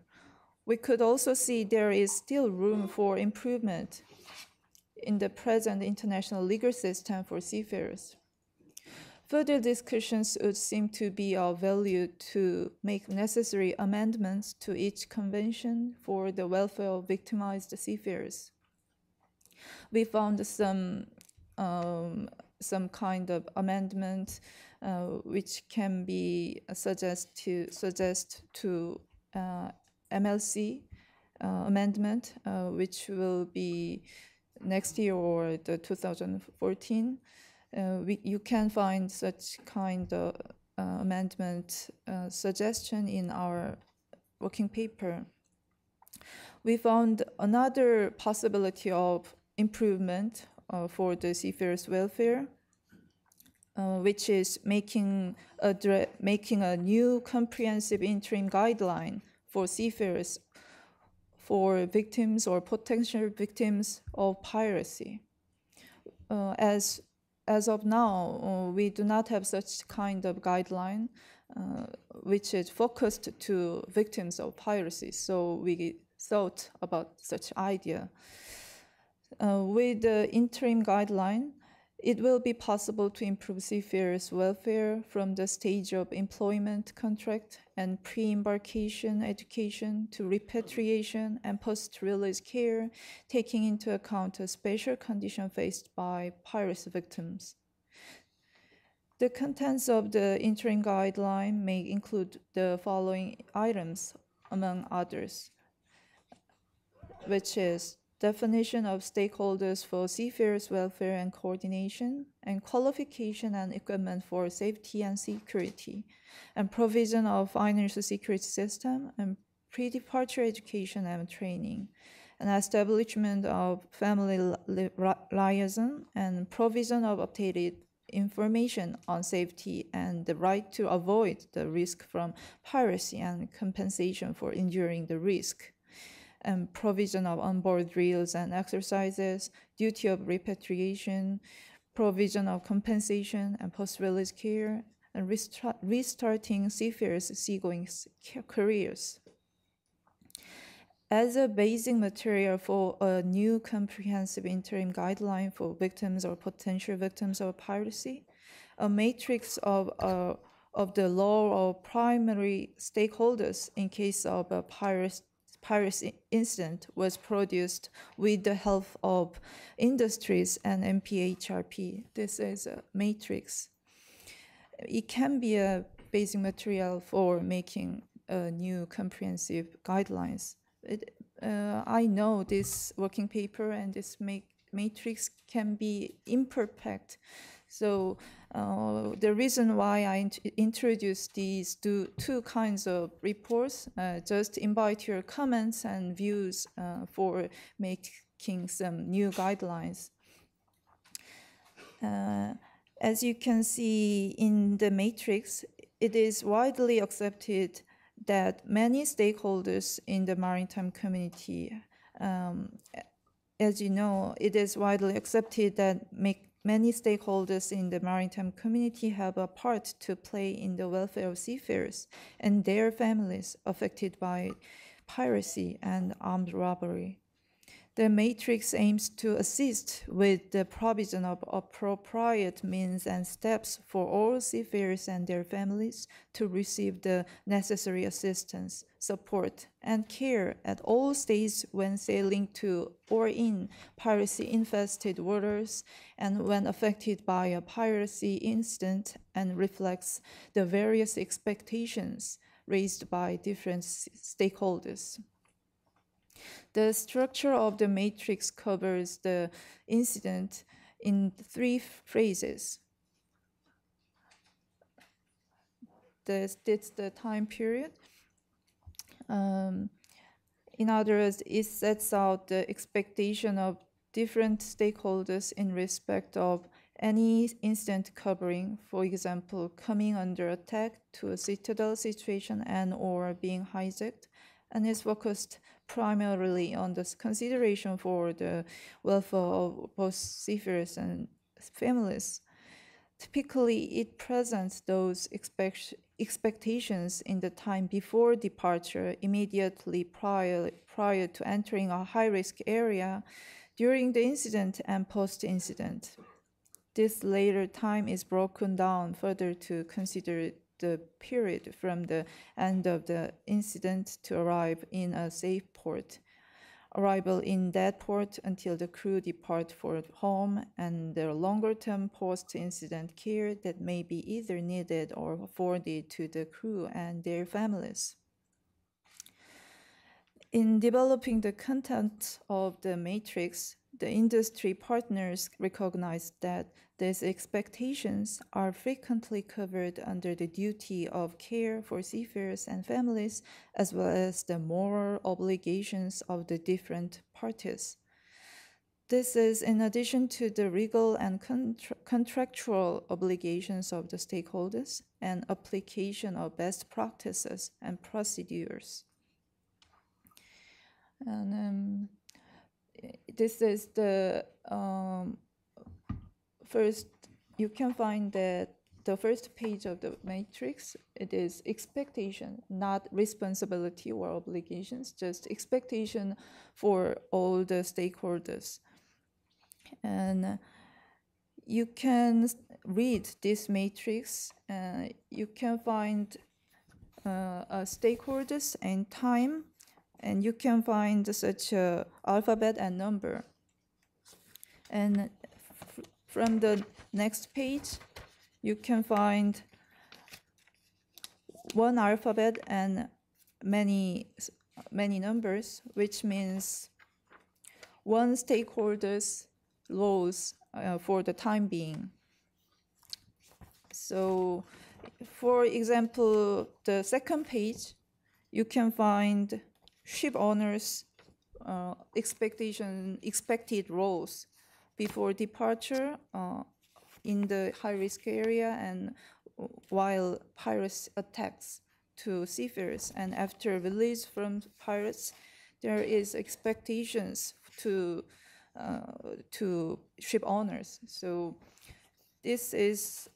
we could also see there is still room for improvement in the present international legal system for seafarers. Further discussions would seem to be of value to make necessary amendments to each convention for the welfare of victimized seafarers. We found some kind of amendment which can be suggest to MLC amendment, which will be next year or the 2014. You can find such kind of amendment suggestion in our working paper. We found another possibility of improvement for the seafarers' welfare, which is making a new comprehensive interim guideline for seafarers for victims or potential victims of piracy. As of now, we do not have such kind of guideline which is focused to victims of piracy, so we thought about such idea. With the interim guideline, it will be possible to improve seafarers' welfare from the stage of employment contract and pre-embarkation education to repatriation and post-release care, taking into account a special condition faced by piracy victims. The contents of the interim guideline may include the following items, among others, which is definition of stakeholders for seafarers' welfare and coordination, and qualification and equipment for safety and security, and provision of financial security system, and pre-departure education and training, and establishment of family liaison, and provision of updated information on safety and the right to avoid the risk from piracy and compensation for enduring the risk, and provision of onboard drills and exercises, duty of repatriation, provision of compensation and post-release care, and restarting seafarers' seagoing careers. As a basic material for a new comprehensive interim guideline for victims or potential victims of piracy, a matrix of the law of primary stakeholders in case of a piracy incident was produced with the help of industries and MPHRP. This is a matrix. It can be a basic material for making new comprehensive guidelines. I know this working paper and this matrix can be imperfect. So the reason why I introduced these two kinds of reports, just invite your comments and views for making some new guidelines. As you can see in the matrix, it is widely accepted that many stakeholders in the maritime community, as you know, it is widely accepted that many stakeholders in the maritime community have a part to play in the welfare of seafarers and their families affected by piracy and armed robbery. The matrix aims to assist with the provision of appropriate means and steps for all seafarers and their families to receive the necessary assistance, support, and care at all stages when sailing to or in piracy-infested waters and when affected by a piracy incident, and reflects the various expectations raised by different stakeholders. The structure of the matrix covers the incident in 3 phases. That's the time period. In other words, it sets out the expectation of different stakeholders in respect of any incident covering, for example, coming under attack to a citadel situation and or being hijacked, and is focused primarily on the consideration for the welfare of both seafarers and families. Typically, it presents those expectations in the time before departure, immediately prior to entering a high-risk area, during the incident, and post-incident. This later time is broken down further to consider the period from the end of the incident to arrive in a safe port, arrival in that port until the crew depart for home, and the longer-term post-incident care that may be either needed or afforded to the crew and their families. In developing the content of the matrix, the industry partners recognized that these expectations are frequently covered under the duty of care for seafarers and families, as well as the moral obligations of the different parties. This is in addition to the legal and contractual obligations of the stakeholders and application of best practices and procedures. And this is the first, you can find that the first page of the matrix, it is expectation, not responsibility or obligations, just expectation for all the stakeholders. And you can read this matrix, you can find stakeholders and time, and you can find such a alphabet and number. And from the next page, you can find one alphabet and many numbers, which means one stakeholder's roles for the time being. So, for example, the second page, you can find ship owners' expected roles before departure in the high-risk area and while pirates attacks to seafarers, and after release from pirates, there is expectations to ship owners. So this is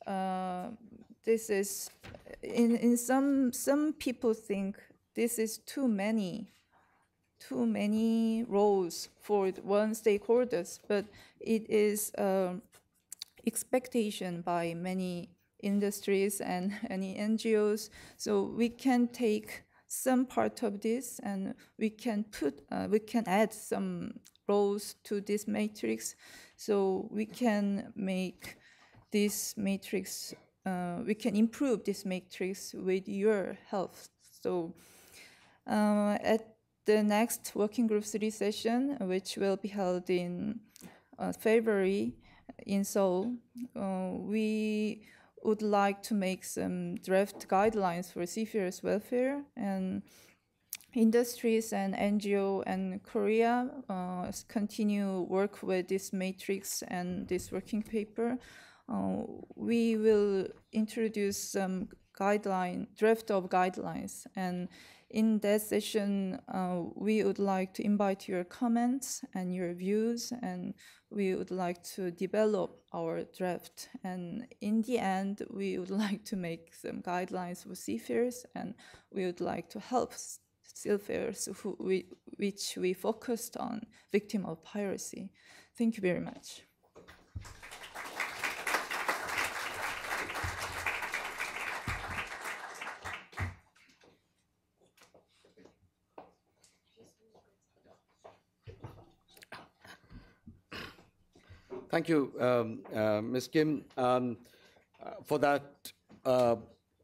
in some people think this is too many roles for one stakeholders, but it is expectation by many industries and any NGOs. So we can take some part of this, and we can add some rows to this matrix, so we can make this matrix, we can improve this matrix with your help. So at the next Working Group 3 session, which will be held in February in Seoul, we would like to make some draft guidelines for seafarers' welfare, and industries and NGO and Korea continue work with this matrix and this working paper. We will introduce some draft of guidelines, and in that session, we would like to invite your comments and your views, and we would like to develop our draft. And in the end, we would like to make some guidelines for seafarers, and we would like to help seafarers which we focused on victims of piracy. Thank you very much. Thank you, Ms. Kim, for that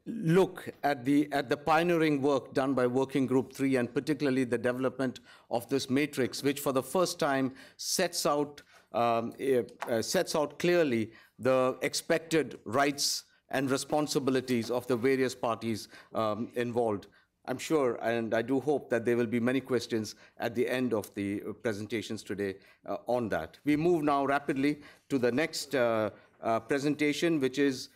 look at the pioneering work done by Working Group 3, and particularly the development of this matrix, which for the first time sets out clearly the expected rights and responsibilities of the various parties involved. I'm sure, and I do hope, that there will be many questions at the end of the presentations today on that. We move now rapidly to the next presentation, which is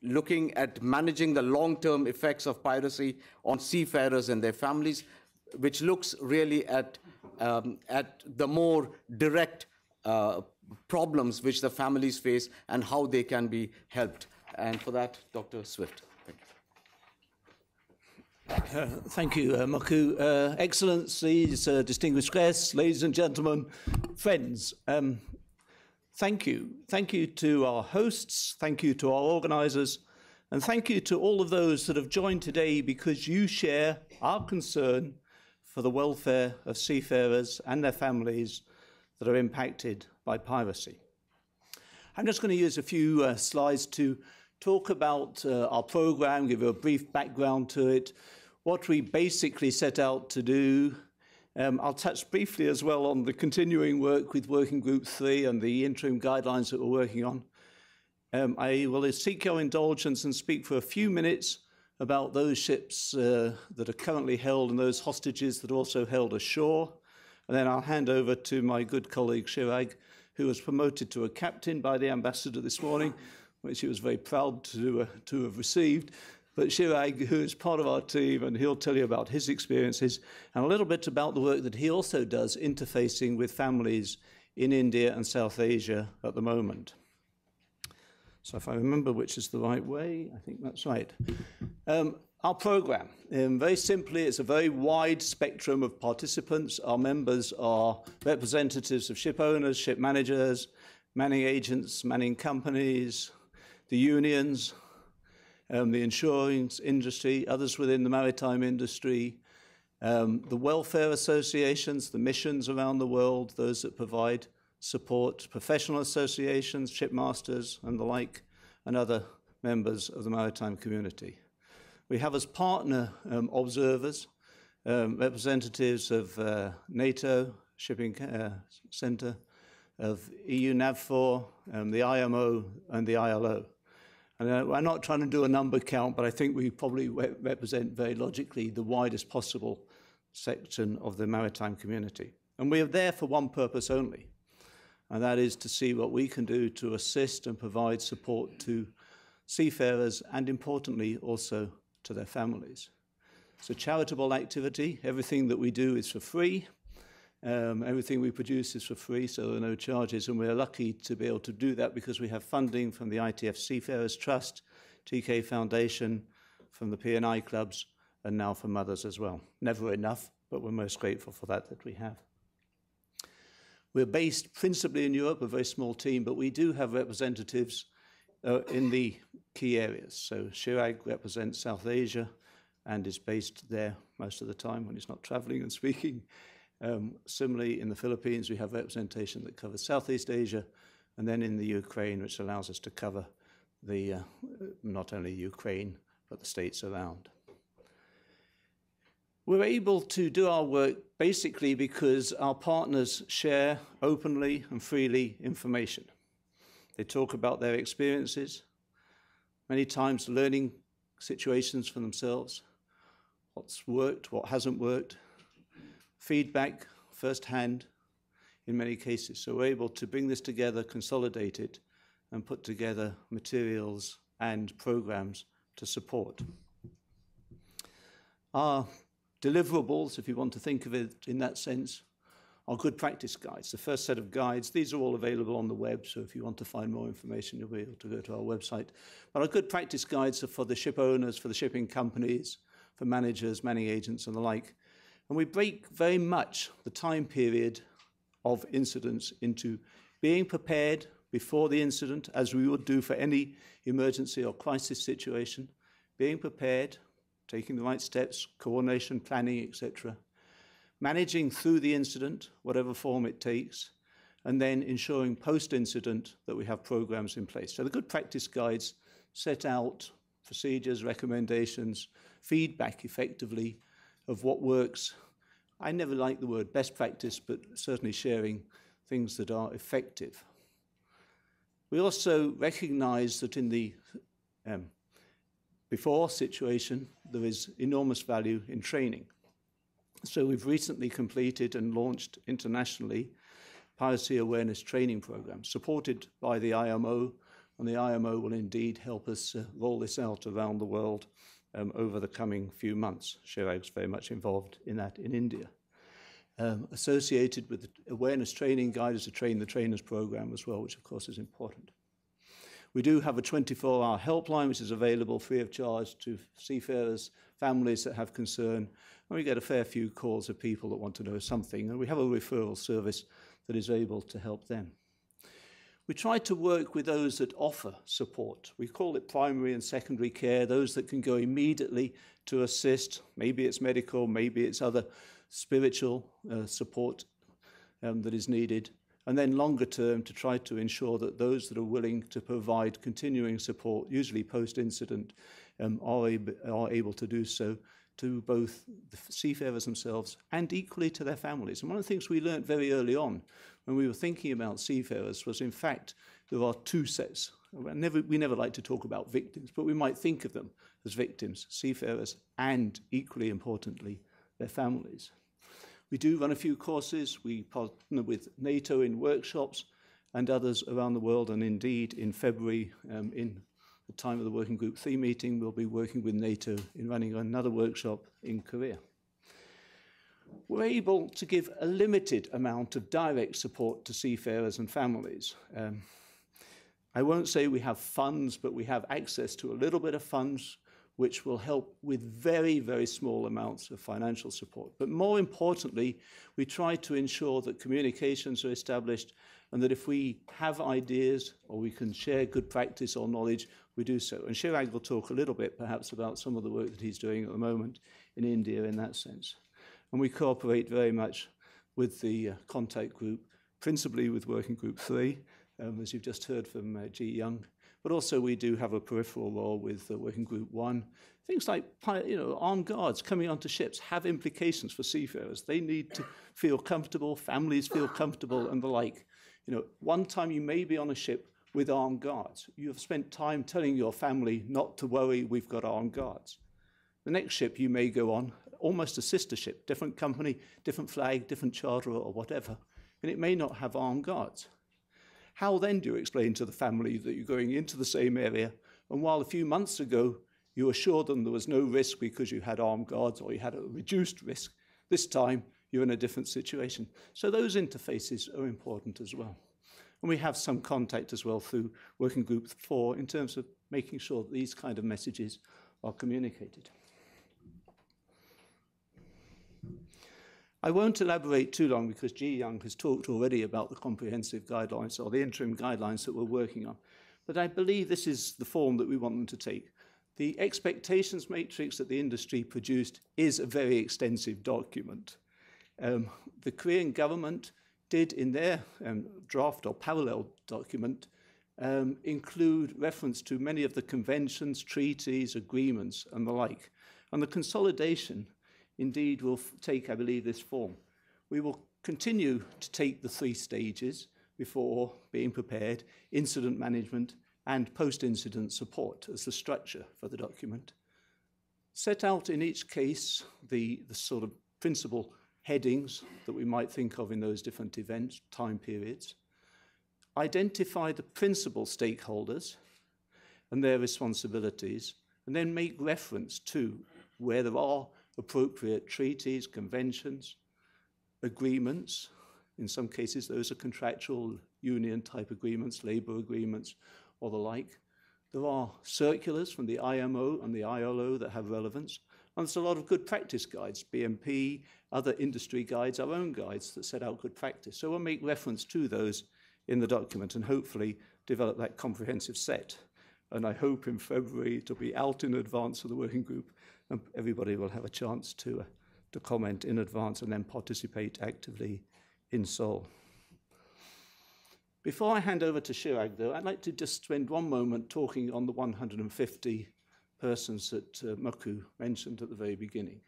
looking at managing the long-term effects of piracy on seafarers and their families, which looks really at the more direct problems which the families face and how they can be helped. And for that, Dr. Swift. Thank you, Maku. Excellencies, distinguished guests, ladies and gentlemen, friends, thank you. Thank you to our hosts, thank you to our organisers, and thank you to all of those that have joined today because you share our concern for the welfare of seafarers and their families that are impacted by piracy. I'm just going to use a few slides to talk about our programme, give you a brief background to it, what we basically set out to do. I'll touch briefly as well on the continuing work with Working Group 3 and the interim guidelines that we're working on. I will seek your indulgence and speak for a few minutes about those ships that are currently held and those hostages that are also held ashore. And then I'll hand over to my good colleague Chirag, who was promoted to a captain by the ambassador this morning, which he was very proud to have received. But Chirag, who is part of our team, and he'll tell you about his experiences and a little bit about the work that he also does interfacing with families in India and South Asia at the moment. So if I remember which is the right way, I think that's right. Our programme, very simply, it's a very wide spectrum of participants. Our members are representatives of ship owners, ship managers, manning agents, manning companies, the unions, the insurance industry, others within the maritime industry, the welfare associations, the missions around the world, those that provide support, professional associations, shipmasters and the like, and other members of the maritime community. We have as partner observers, representatives of NATO, Shipping Centre, of EU NAVFOR, the IMO and the ILO. And I'm not trying to do a number count, but I think we probably represent very logically the widest possible section of the maritime community. And we are there for one purpose only, and that is to see what we can do to assist and provide support to seafarers and, importantly, also to their families. It's a charitable activity. Everything that we do is for free. Everything we produce is for free, so there are no charges, and we're lucky to be able to do that because we have funding from the ITF Seafarers Trust, TK Foundation, from the P&I clubs, and now from others as well. Never enough, but we're most grateful for that we have. We're based principally in Europe, a very small team, but we do have representatives in the key areas. So Chirag represents South Asia, and is based there most of the time when he's not traveling and speaking. Similarly, in the Philippines, we have representation that covers Southeast Asia, and then in the Ukraine, which allows us to cover the not only Ukraine, but the states around. We're able to do our work basically because our partners share openly and freely information. They talk about their experiences, many times learning situations for themselves, what's worked, what hasn't worked, feedback firsthand in many cases. So we're able to bring this together, consolidate it, and put together materials and programs to support. Our deliverables, if you want to think of it in that sense, are good practice guides. The first set of guides, these are all available on the web, so if you want to find more information, you'll be able to go to our website. But our good practice guides are for the ship owners, for the shipping companies, for managers, manning agents, and the like. And we break very much the time period of incidents into being prepared before the incident, as we would do for any emergency or crisis situation, being prepared, taking the right steps, coordination, planning, etc., managing through the incident, whatever form it takes, and then ensuring post-incident that we have programs in place. So the good practice guides set out procedures, recommendations, feedback effectively of what works. I never like the word best practice, but certainly sharing things that are effective. We also recognize that in the before situation, there is enormous value in training. So we've recently completed and launched internationally piracy awareness training programs supported by the IMO, and the IMO will indeed help us roll this out around the world over the coming few months. Chirag's very much involved in that in India. Associated with the awareness training guide is a Train the Trainers program as well, which of course is important. We do have a 24-hour helpline, which is available free of charge to seafarers, families that have concern, and we get a fair few calls of people that want to know something, and we have a referral service that is able to help them. We try to work with those that offer support. We call it primary and secondary care, those that can go immediately to assist. Maybe it's medical, maybe it's other spiritual support that is needed. And then longer term to try to ensure that those that are willing to provide continuing support, usually post-incident, are able to do so to both the seafarers themselves and equally to their families. And one of the things we learned very early on when we were thinking about seafarers was, in fact, there are two sets. We never like to talk about victims, but we might think of them as victims, seafarers, and equally importantly, their families. We do run a few courses. We partner with NATO in workshops and others around the world, and indeed in February, in the time of the Working Group 3 meeting, we'll be working with NATO in running another workshop in Korea. We're able to give a limited amount of direct support to seafarers and families. I won't say we have funds, but we have access to a little bit of funds which will help with very, very small amounts of financial support. But more importantly, we try to ensure that communications are established and that if we have ideas or we can share good practice or knowledge, we do so. And Chirag will talk a little bit perhaps about some of the work that he's doing at the moment in India in that sense. And we cooperate very much with the contact group, principally with Working Group 3, as you've just heard from Ji Young. But also we do have a peripheral role with Working Group 1. Things like armed guards coming onto ships have implications for seafarers. They need to feel comfortable, families feel comfortable, and the like. One time you may be on a ship with armed guards. You have spent time telling your family not to worry, we've got armed guards. The next ship you may go on, almost a sister ship, different company, different flag, different charter or whatever, and it may not have armed guards. How then do you explain to the family that you're going into the same area, and while a few months ago you assured them there was no risk because you had armed guards or you had a reduced risk, this time you're in a different situation. So those interfaces are important as well. And we have some contact as well through Working Group 4 in terms of making sure that these kind of messages are communicated. I won't elaborate too long because Ji Young has talked already about the comprehensive guidelines or the interim guidelines that we're working on. But I believe this is the form that we want them to take. The expectations matrix that the industry produced is a very extensive document. The Korean government did in their draft or parallel document include reference to many of the conventions, treaties, agreements, and the like. And the consolidation indeed will take, I believe, this form. We will continue to take the 3 stages before being prepared: incident management and post-incident support as the structure for the document. Set out in each case the sort of principal headings that we might think of in those different events, time periods. Identify the principal stakeholders and their responsibilities, and then make reference to where there are appropriate treaties, conventions, agreements. In some cases, those are contractual union-type agreements, labor agreements, or the like. There are circulars from the IMO and the ILO that have relevance, and there's a lot of good practice guides, BMP, other industry guides, our own guides that set out good practice. So we'll make reference to those in the document and hopefully develop that comprehensive set. And I hope in February it'll be out in advance of the working group and everybody will have a chance to comment in advance and then participate actively in Seoul. Before I hand over to Chirag, though, I'd like to just spend one moment talking on the 150 persons that Muku mentioned at the very beginning.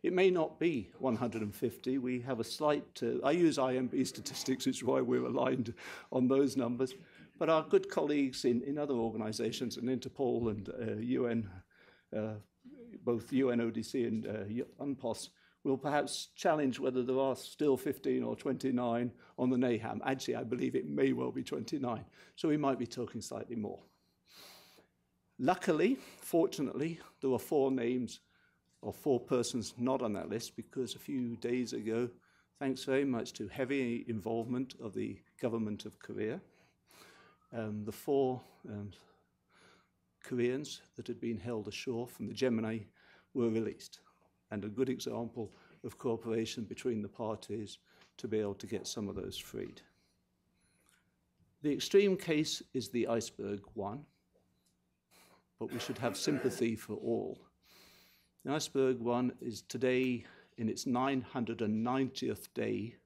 It may not be 150. We have a slight, I use IMB statistics, which is why we're aligned on those numbers. But our good colleagues in other organizations, in Interpol and UN, both UNODC and UNPOS, will perhaps challenge whether there are still 15 or 29 on the NAHAM. Actually, I believe it may well be 29. So we might be talking slightly more. Luckily, fortunately, there were 4 names or 4 persons not on that list because a few days ago, thanks very much to heavy involvement of the government of Korea, the 4 Koreans that had been held ashore from the Gemini were released. And a good example of cooperation between the parties to be able to get some of those freed. The extreme case is the iceberg one, but we should have sympathy for all. The iceberg one is today in its 990th day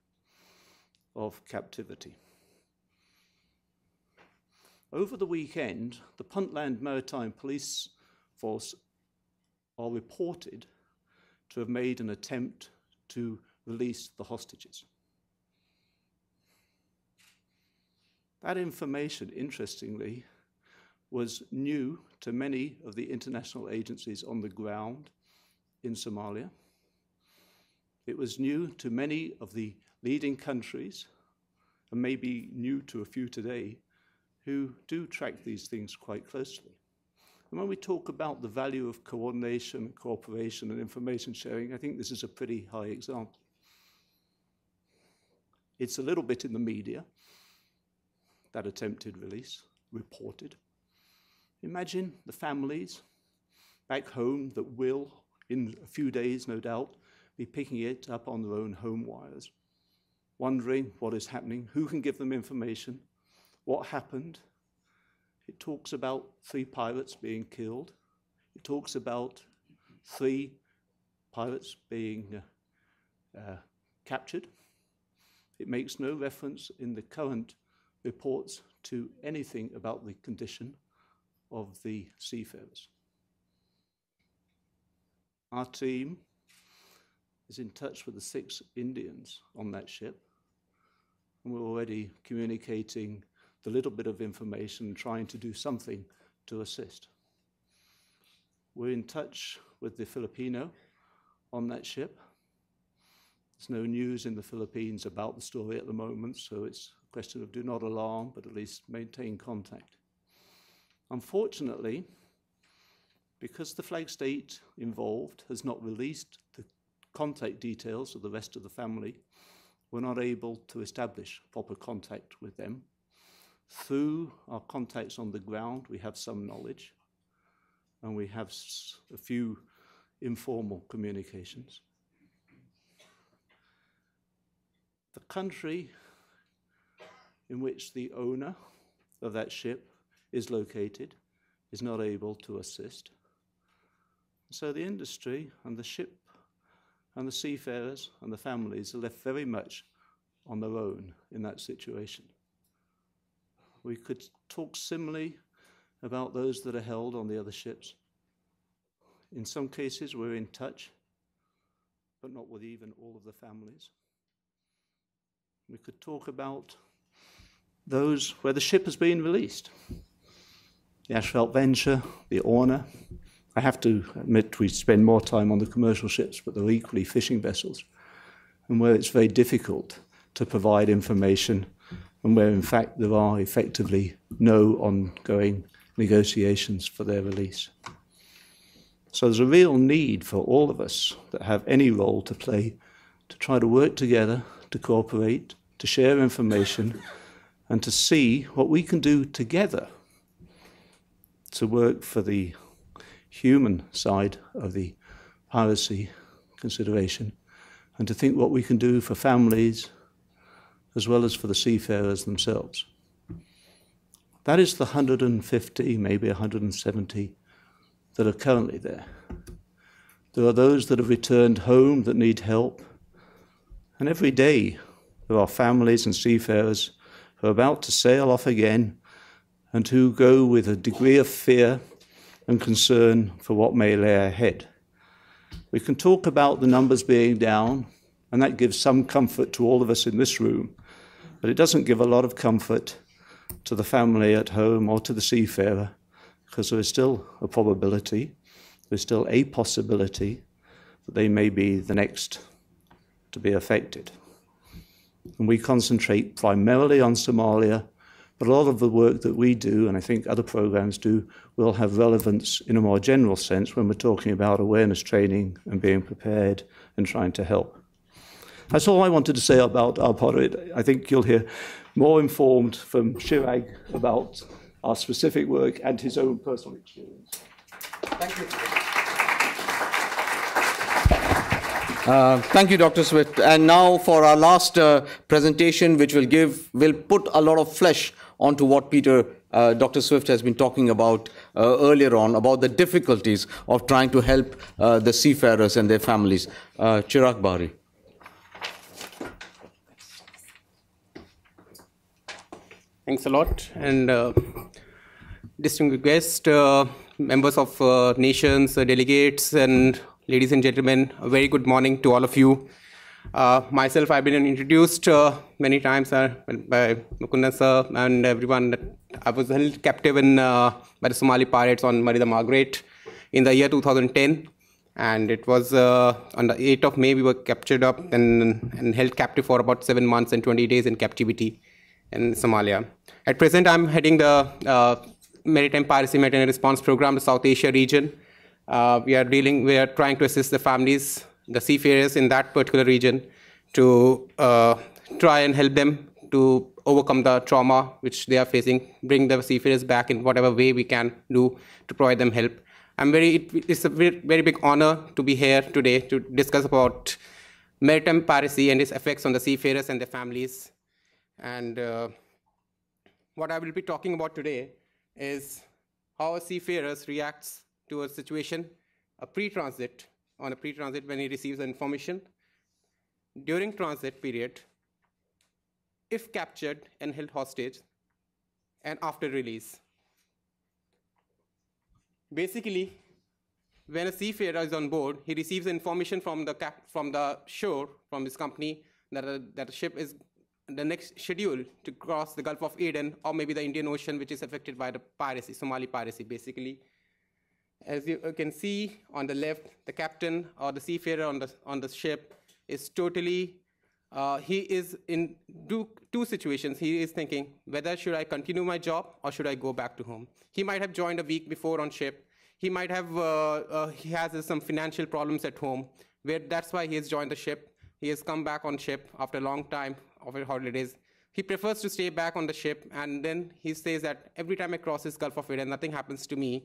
of captivity. Over the weekend, the Puntland Maritime Police Force are reported to have made an attempt to release the hostages. That information, interestingly, was new to many of the international agencies on the ground in Somalia. It was new to many of the leading countries, and maybe new to a few today, who do track these things quite closely. And when we talk about the value of coordination, cooperation, and information sharing, I think this is a pretty high example. It's a little bit in the media, that attempted release, reported. Imagine the families back home that will, in a few days, no doubt, be picking it up on their own home wires, wondering what is happening, who can give them information, what happened. It talks about 3 pirates being killed. It talks about 3 pirates being captured. It makes no reference in the current reports to anything about the condition of the seafarers. Our team is in touch with the 6 Indians on that ship, and we're already communicating the little bit of information, trying to do something to assist. We're in touch with the Filipino on that ship. There's no news in the Philippines about the story at the moment, so it's a question of do not alarm, but at least maintain contact. Unfortunately, because the flag state involved has not released the contact details of the rest of the family, we're not able to establish proper contact with them. Through our contacts on the ground, we have some knowledge, and we have a few informal communications. The country in which the owner of that ship is located is not able to assist. So the industry and the ship and the seafarers and the families are left very much on their own in that situation. We could talk similarly about those that are held on the other ships. In some cases, we're in touch, but not with even all of the families. We could talk about those where the ship has been released. The Asphalt Venture, the Orna. I have to admit we spend more time on the commercial ships, but they're equally fishing vessels, and where it's very difficult to provide information, and where in fact there are effectively no ongoing negotiations for their release. So there's a real need for all of us that have any role to play to try to work together, to cooperate, to share information, and to see what we can do together to work for the human side of the piracy consideration, and to think what we can do for families as well as for the seafarers themselves. That is the 150, maybe 170 that are currently there. There are those that have returned home that need help, and every day there are families and seafarers who are about to sail off again and who go with a degree of fear and concern for what may lay ahead. We can talk about the numbers being down, and that gives some comfort to all of us in this room, but it doesn't give a lot of comfort to the family at home or to the seafarer, because there is still a probability, there's still a possibility that they may be the next to be affected. And we concentrate primarily on Somalia, but a lot of the work that we do, and I think other programs do, will have relevance in a more general sense when we're talking about awareness training and being prepared and trying to help. That's all I wanted to say about our part of it. I think you'll hear more informed from Chirag about our specific work and his own personal experience. Thank you. Thank you, Dr. Swift. And now for our last presentation, which will put a lot of flesh onto what Dr. Swift has been talking about earlier on, about the difficulties of trying to help the seafarers and their families. Chirag Bari. Thanks a lot. And distinguished guests, members of nations, delegates, and ladies and gentlemen, a very good morning to all of you. Myself, I've been introduced many times by Mukundan sir and everyone. That I was held captive by the Somali pirates on Maritime Margaret in the year 2010. And it was on the 8th of May, we were captured up and held captive for about 7 months and 20 days in captivity in Somalia. At present, I'm heading the Maritime Piracy Maritime Response Program, the South Asia region. We are trying to assist the families, the seafarers in that particular region, to try and help them to overcome the trauma which they are facing, bring the seafarers back in whatever way we can do to provide them help. It's a very big honor to be here today to discuss about maritime piracy and its effects on the seafarers and their families. And what I will be talking about today is how a seafarer reacts to a situation, on a pre-transit when he receives information, during transit period, if captured and held hostage, and after release. Basically, when a seafarer is on board, he receives information from the shore, from his company, that the ship is the next schedule to cross the Gulf of Aden, or maybe the Indian Ocean, which is affected by the piracy, Somali piracy, basically. As you can see on the left, the captain or the seafarer on the ship is totally, he is in two situations. He is thinking, whether should I continue my job or should I go back to home? He might have joined a week before on ship. He might have, he has some financial problems at home, where that's why he has joined the ship. He has come back on ship after a long time of holidays. He prefers to stay back on the ship, and then he says that every time I cross this Gulf of Aden, nothing happens to me.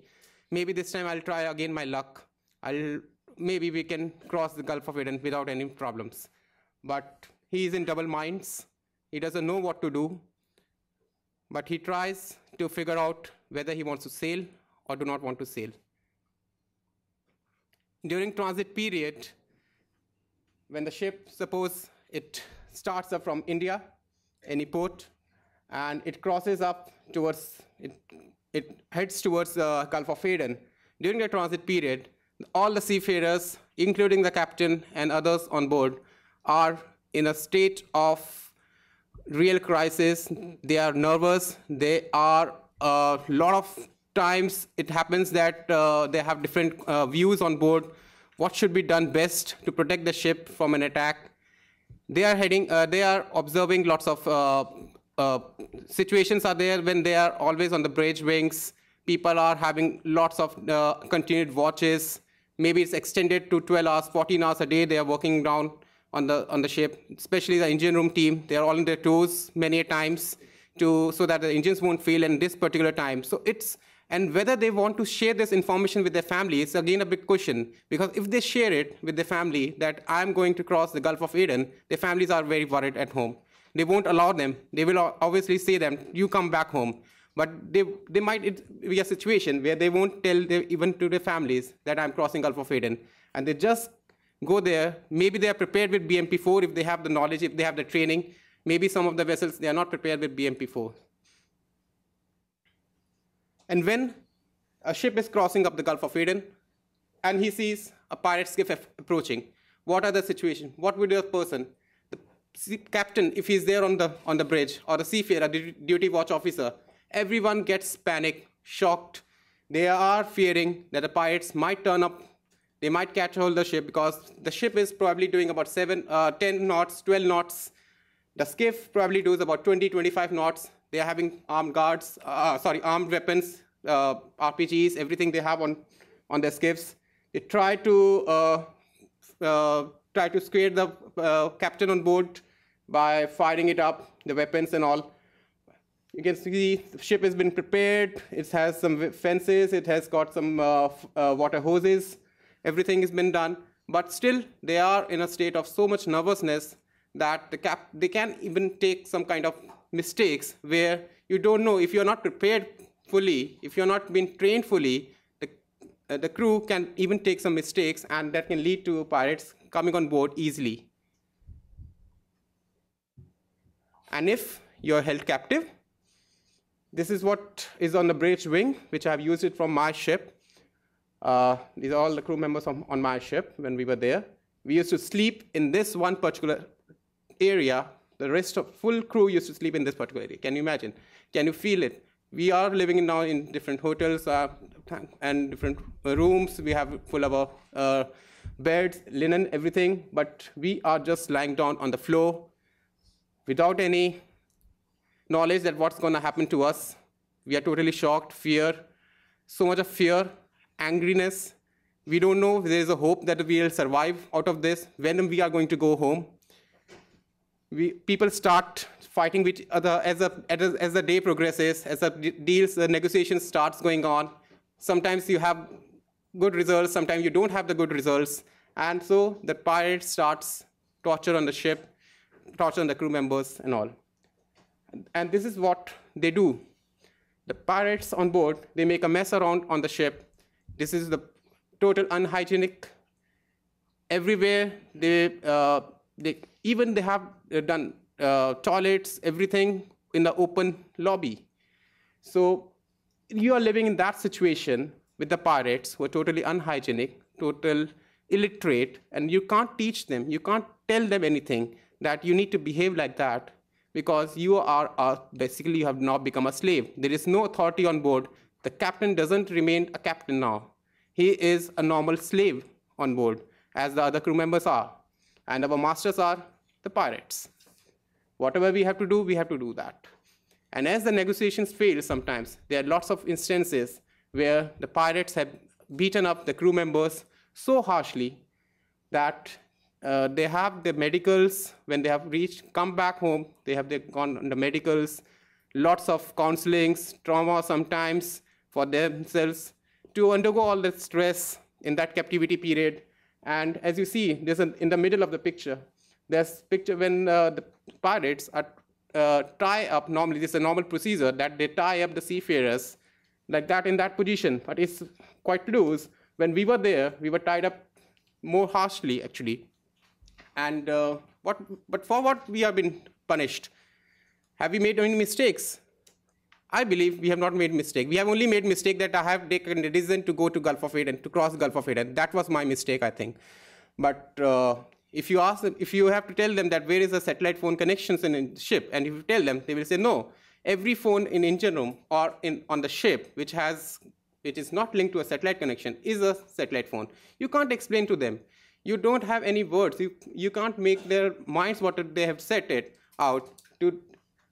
Maybe this time I'll try again my luck. Maybe we can cross the Gulf of Aden without any problems. But he is in double minds. He doesn't know what to do. But he tries to figure out whether he wants to sail or do not want to sail. During transit period, when the ship, suppose it starts up from India, any port, and it crosses up towards, it heads towards the Gulf of Aden. During the transit period, all the seafarers, including the captain and others on board, are in a state of real crisis. They are nervous. They are a lot of times it happens that they have different views on board. What should be done best to protect the ship from an attack? They are observing lots of situations are there when they are always on the bridge wings. People are having lots of continued watches. Maybe it's extended to 12 hours, 14 hours a day. They are working down on the ship, especially the engine room team. They are all on their toes many times so that the engines won't fail in this particular time. And whether they want to share this information with their family is again a big question, because if they share it with their family that I'm going to cross the Gulf of Aden, their families are very worried at home. They won't allow them. They will obviously say them, you come back home. But they might be a situation where they won't tell even to their families that I'm crossing Gulf of Aden. And they just go there. Maybe they are prepared with BMP-4 if they have the knowledge, if they have the training. Maybe some of the vessels, they are not prepared with BMP-4. And when a ship is crossing up the Gulf of Aden and he sees a pirate skiff approaching, what are the situations? What would a person, the captain, if he's there on the bridge, or the seafarer, the duty watch officer, everyone gets panicked, shocked. They are fearing that the pirates might turn up. They might catch hold of the ship because the ship is probably doing about 10 knots, 12 knots. The skiff probably does about 20, 25 knots. They are having armed weapons, RPGs, everything they have on their skiffs. They try to scare the captain on board by firing it up, the weapons and all. You can see the ship has been prepared. It has some fences. It has got some water hoses. Everything has been done. But still, they are in a state of so much nervousness that they can even take some kind of mistakes where you don't know if you're not prepared fully, if you're not been trained fully, the crew can even take some mistakes, and that can lead to pirates coming on board easily. And if you're held captive, this is what is on the bridge wing, which I have used it from my ship. These are all the crew members on my ship when we were there. We used to sleep in this one particular area. The rest of full crew used to sleep in this particular area. Can you imagine? Can you feel it? We are living now in different hotels and different rooms. We have full of beds, linen, everything. But we are just lying down on the floor without any knowledge that what's going to happen to us. We are totally shocked, fear, so much of fear, angriness. We don't know if there is a hope that we will survive out of this, when we are going to go home. People start fighting with each other as the day progresses, as the negotiation starts going on. Sometimes you have good results, sometimes you don't have the good results. And so the pirate starts torture on the ship, torture on the crew members and all. And this is what they do. The pirates on board, they make a mess around on the ship. This is the total unhygienic. Everywhere they have done toilets, everything in the open lobby. So you are living in that situation with the pirates who are totally unhygienic, total illiterate, and you can't teach them, you can't tell them anything that you need to behave like that, because you are basically you have now become a slave. There is no authority on board. The captain doesn't remain a captain now. He is a normal slave on board, as the other crew members are. And our masters are the pirates. Whatever we have to do that. And as the negotiations fail sometimes, there are lots of instances where the pirates have beaten up the crew members so harshly that they have the medicals, when they have come back home, they've gone on the medicals, lots of counselings, trauma sometimes for themselves to undergo all the stress in that captivity period. And as you see, in the middle of the picture, there's picture when the pirates tie up, normally this is a normal procedure, that they tie up the seafarers like that in that position, but it's quite loose. When we were there, we were tied up more harshly, actually. And but for what we have been punished? Have we made any mistakes? I believe we have not made mistake. We have only made mistake that I have taken the decision to go to Gulf of Aden, to cross Gulf of Aden. That was my mistake, I think. But if you ask them, if you have to tell them that where is the satellite phone connections in a ship, and if you tell them, they will say no. Every phone in engine room or on the ship which is not linked to a satellite connection is a satellite phone. You can't explain to them. You don't have any words. You can't make their minds what they have set it out to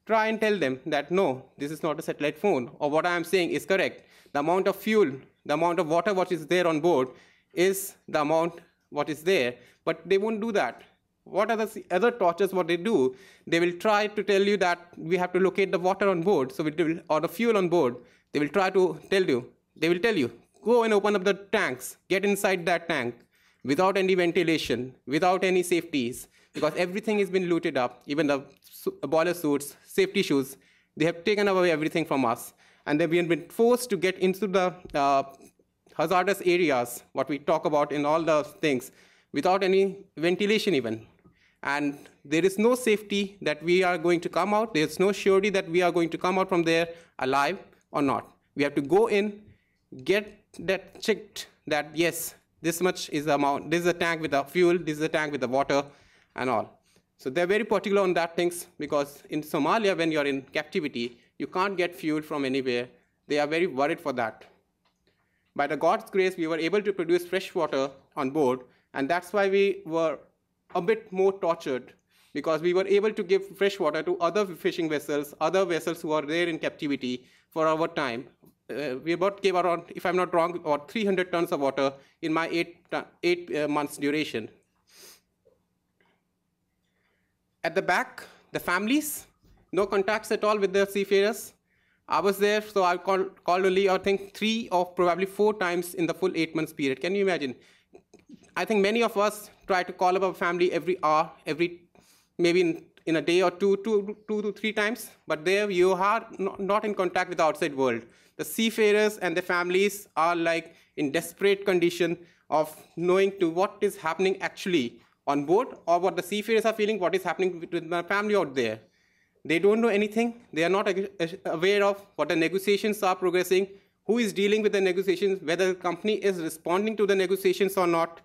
try and tell them that, no, this is not a satellite phone, or what I am saying is correct. The amount of fuel, the amount of water what is there on board is the amount what is there, but they won't do that. What are the other tortures what they do? They will try to tell you that we have to locate the water on board, or the fuel on board. They will try to tell you, go and open up the tanks, get inside that tank, without any ventilation, without any safeties, because everything has been looted up, even the boiler suits, safety shoes. They have taken away everything from us. And then we have been forced to get into the hazardous areas, what we talk about in all the things, without any ventilation even. And there is no safety that we are going to come out. There's no surety that we are going to come out from there alive or not. We have to go in, get that checked that, yes, this much is the amount. This is a tank with the fuel. This is a tank with the water and all. So they're very particular on that things, because in Somalia, when you're in captivity, you can't get fuel from anywhere. They are very worried for that. By the God's grace, we were able to produce fresh water on board, and that's why we were a bit more tortured, because we were able to give fresh water to other fishing vessels, other vessels who are there in captivity for our time. We about gave around, if I'm not wrong, about 300 tons of water in my 8 months duration. At the back, the families, no contacts at all with the seafarers. I was there, so I called only, I think, 3 or probably 4 times in the full 8 months period. Can you imagine? I think many of us try to call up our family every hour, maybe in a day or two to 3 times, but there you are not in contact with the outside world. The seafarers and the families are like in desperate condition of knowing to what is happening actually on board, or what the seafarers are feeling, what is happening with my family out there. They don't know anything. They are not aware of what the negotiations are progressing, who is dealing with the negotiations, whether the company is responding to the negotiations or not.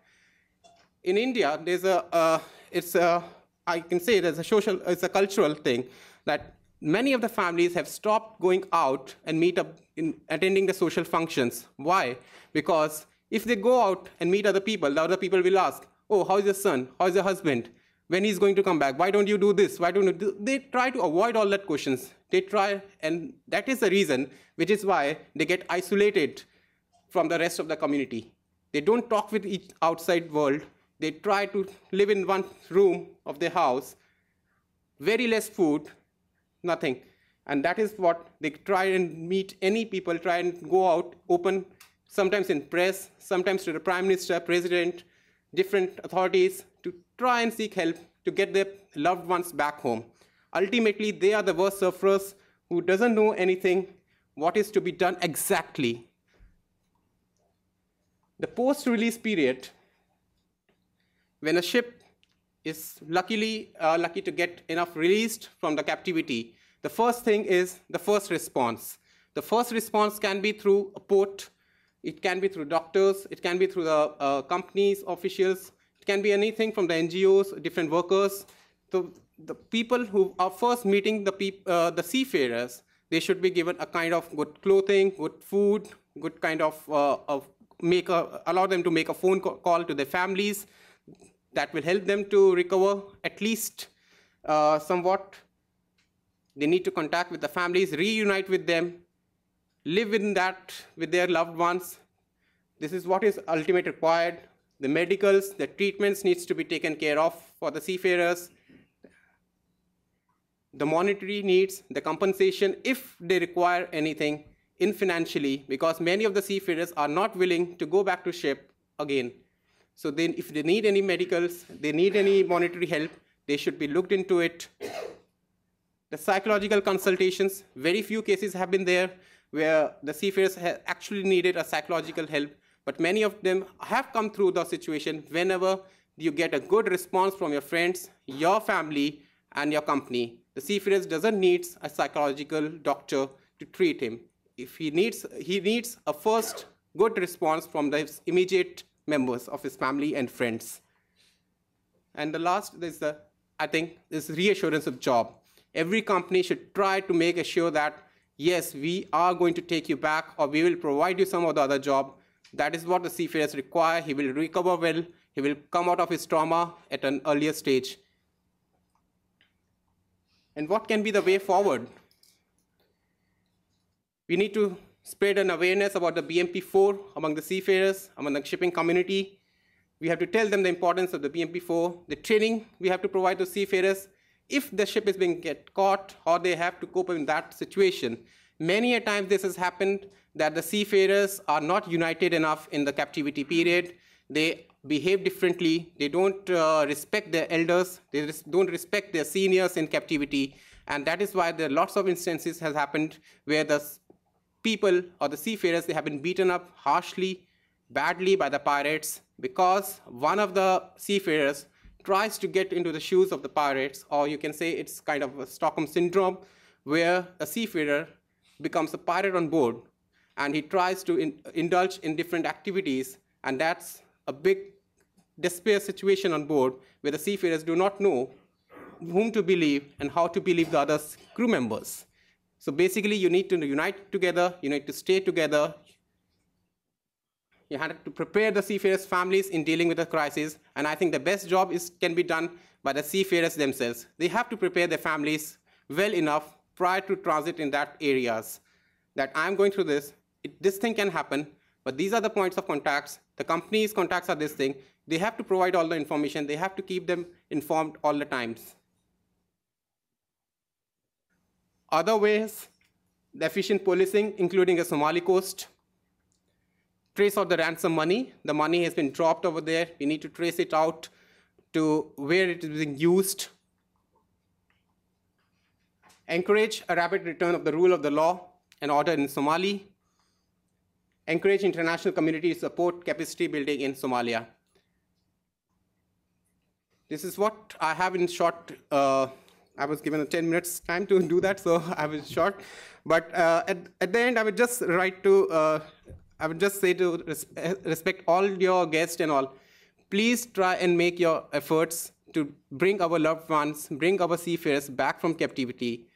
In India, there's I can say there's it's a cultural thing that many of the families have stopped going out and meet up in attending the social functions. Why? Because if they go out and meet other people, the other people will ask, oh, how is your son? How is your husband? When he's going to come back? Why don't you do this? Why don't you do? They try to avoid all that questions. They try, and that is the reason, which is why they get isolated from the rest of the community. They don't talk with each outside world. They try to live in one room of their house, very less food, nothing. And that is what they try and meet any people, try and go out, open, sometimes in press, sometimes to the Prime Minister, President, different authorities, to try and seek help to get their loved ones back home. Ultimately, they are the worst sufferers who doesn't know anything, what is to be done exactly. The post-release period, when a ship is lucky to get enough released from the captivity, the first thing is the first response. The first response can be through a port, it can be through doctors, it can be through the companies, officials, it can be anything from the NGOs, different workers. So the people who are first meeting the seafarers, they should be given a kind of good clothing, good food, good kind of allow them to make a phone call to their families. That will help them to recover at least somewhat. They need to contact with the families, reunite with them, live in that with their loved ones. This is what is ultimately required. The medicals, the treatments needs to be taken care of for the seafarers. The monetary needs, the compensation, if they require anything in financially, because many of the seafarers are not willing to go back to ship again. So then if they need any medicals, they need any monetary help, they should be looked into it. The psychological consultations, very few cases have been there. where the seafarers actually needed a psychological help, but many of them have come through the situation whenever you get a good response from your friends, your family, and your company. The seafarer doesn't need a psychological doctor to treat him. If he needs a first good response from the immediate members of his family and friends. And the last is I think, this reassurance of job. Every company should try to make sure that, yes, we are going to take you back, or we will provide you some of the other job. That is what the seafarers require. He will recover well. He will come out of his trauma at an earlier stage. And what can be the way forward? We need to spread an awareness about the BMP4 among the seafarers, among the shipping community. We have to tell them the importance of the BMP4, the training we have to provide to seafarers if the ship is being caught or they have to cope in that situation. Many a time this has happened that the seafarers are not united enough in the captivity period. They behave differently. They don't respect their elders. They don't respect their seniors in captivity. And that is why there are lots of instances has happened where the people or the seafarers, they have been beaten up harshly, badly by the pirates because one of the seafarers tries to get into the shoes of the pirates, or you can say it's kind of a Stockholm syndrome where a seafarer becomes a pirate on board and he tries to indulge in different activities, and that's a big despair situation on board where the seafarers do not know whom to believe and how to believe the other crew members. So basically, you need to unite together, you need to stay together. You have to prepare the seafarers' families in dealing with the crisis, and I think the best job can be done by the seafarers themselves. They have to prepare their families well enough prior to transit in that areas. That I'm going through this, this thing can happen, but these are the points of contacts. The company's contacts are this thing. They have to provide all the information. They have to keep them informed all the times. Other ways, the efficient policing, including the Somali coast. Trace out the ransom money. The money has been dropped over there. We need to trace it out to where it is being used. Encourage a rapid return of the rule of the law and order in Somali. Encourage international community to support capacity building in Somalia. This is what I have in short. I was given 10 minutes time to do that, so I was short. But at the end, I would just say to respect all your guests and all, please try and make your efforts to bring our loved ones, bring our seafarers back from captivity.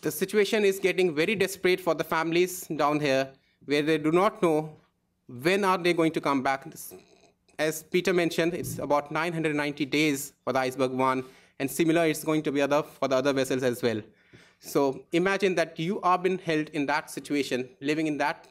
The situation is getting very desperate for the families down here, where they do not know when are they going to come back. As Peter mentioned, it's about 990 days for the Iceberg 1, and similar it's going to be for the other vessels as well. So imagine that you are being held in that situation, living in that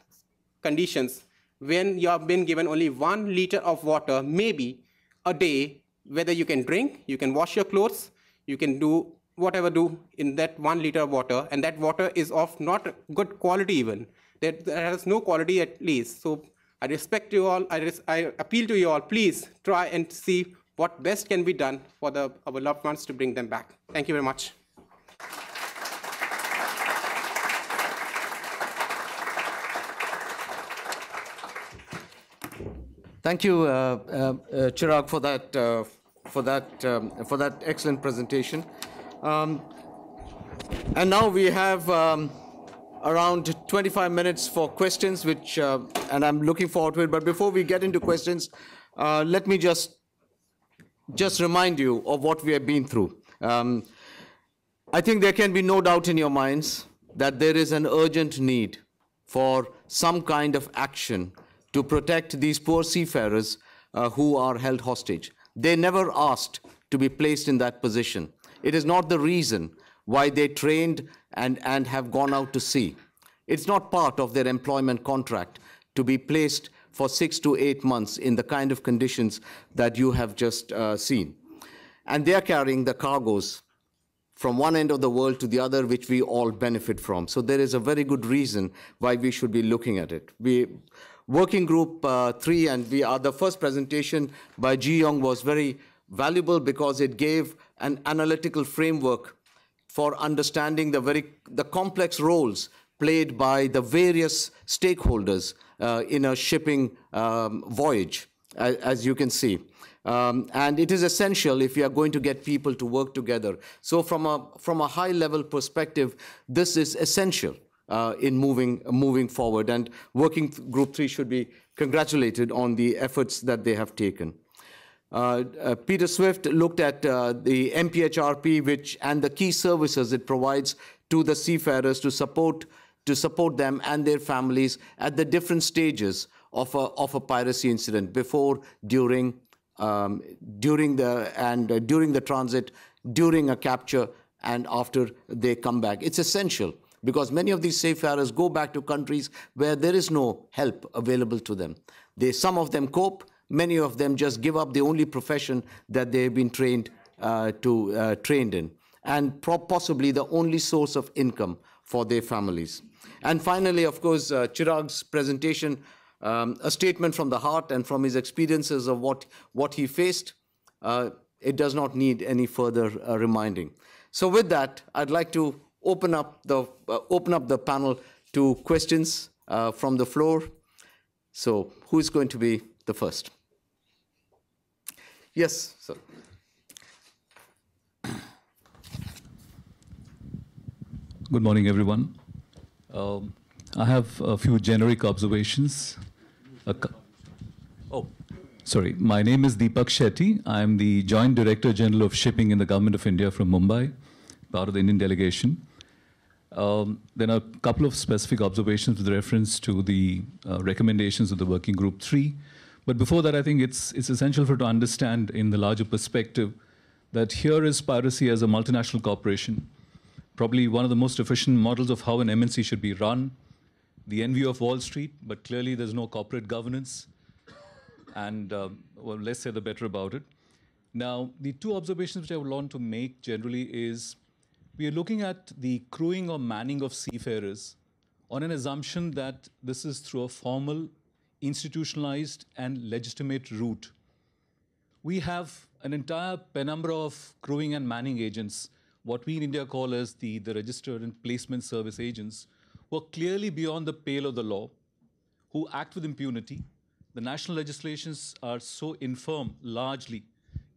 conditions, when you have been given only 1 liter of water, maybe a day, whether you can drink, you can wash your clothes, you can do whatever do in that 1 liter of water, and that water is of not good quality even. That has no quality at least. So I respect you all, I appeal to you all, please try and see what best can be done for our loved ones to bring them back. Thank you very much. Thank you, Chirag, for that excellent presentation. And now we have around 25 minutes for questions, which and I'm looking forward to it. But before we get into questions, let me just remind you of what we have been through. I think there can be no doubt in your minds that there is an urgent need for some kind of action to protect these poor seafarers who are held hostage. They never asked to be placed in that position. It is not the reason why they trained and have gone out to sea. It's not part of their employment contract to be placed for 6 to 8 months in the kind of conditions that you have just seen. And they are carrying the cargoes from one end of the world to the other, which we all benefit from. So there is a very good reason why we should be looking at it. Working Group 3, and the first presentation by Ji Yong was very valuable because it gave an analytical framework for understanding the complex roles played by the various stakeholders in a shipping voyage, as you can see. And it is essential if you are going to get people to work together. So from a high-level perspective, this is essential in moving forward. And Working Group 3 should be congratulated on the efforts that they have taken. Peter Swift looked at the MPHRP, and the key services it provides to the seafarers to support them and their families at the different stages of a piracy incident, before, during the transit, during a capture, and after they come back. It's essential because many of these seafarers go back to countries where there is no help available to them. Some of them cope, many of them just give up the only profession that they've been trained in, and possibly the only source of income for their families. And finally, of course, Chirag's presentation, a statement from the heart and from his experiences of what he faced. It does not need any further reminding. So with that, I'd like to open up the panel to questions from the floor. So who is going to be the first? Yes, sir. Good morning, everyone. I have a few generic observations. Sorry. My name is Deepak Shetty. I'm the Joint Director General of Shipping in the Government of India from Mumbai, part of the Indian delegation. Then a couple of specific observations with reference to the recommendations of the Working Group 3. But before that, I think it's essential to understand in the larger perspective that here is piracy as a multinational corporation, probably one of the most efficient models of how an MNC should be run, the envy of Wall Street, but clearly there's no corporate governance. And, well, less said the better about it. Now, the two observations which I would want to make generally is we are looking at the crewing or manning of seafarers on an assumption that this is through a formal, institutionalized, and legitimate route. We have an entire penumbra of crewing and manning agents, what we in India call as the registered and placement service agents, who are clearly beyond the pale of the law, who act with impunity. The national legislations are so infirm, largely,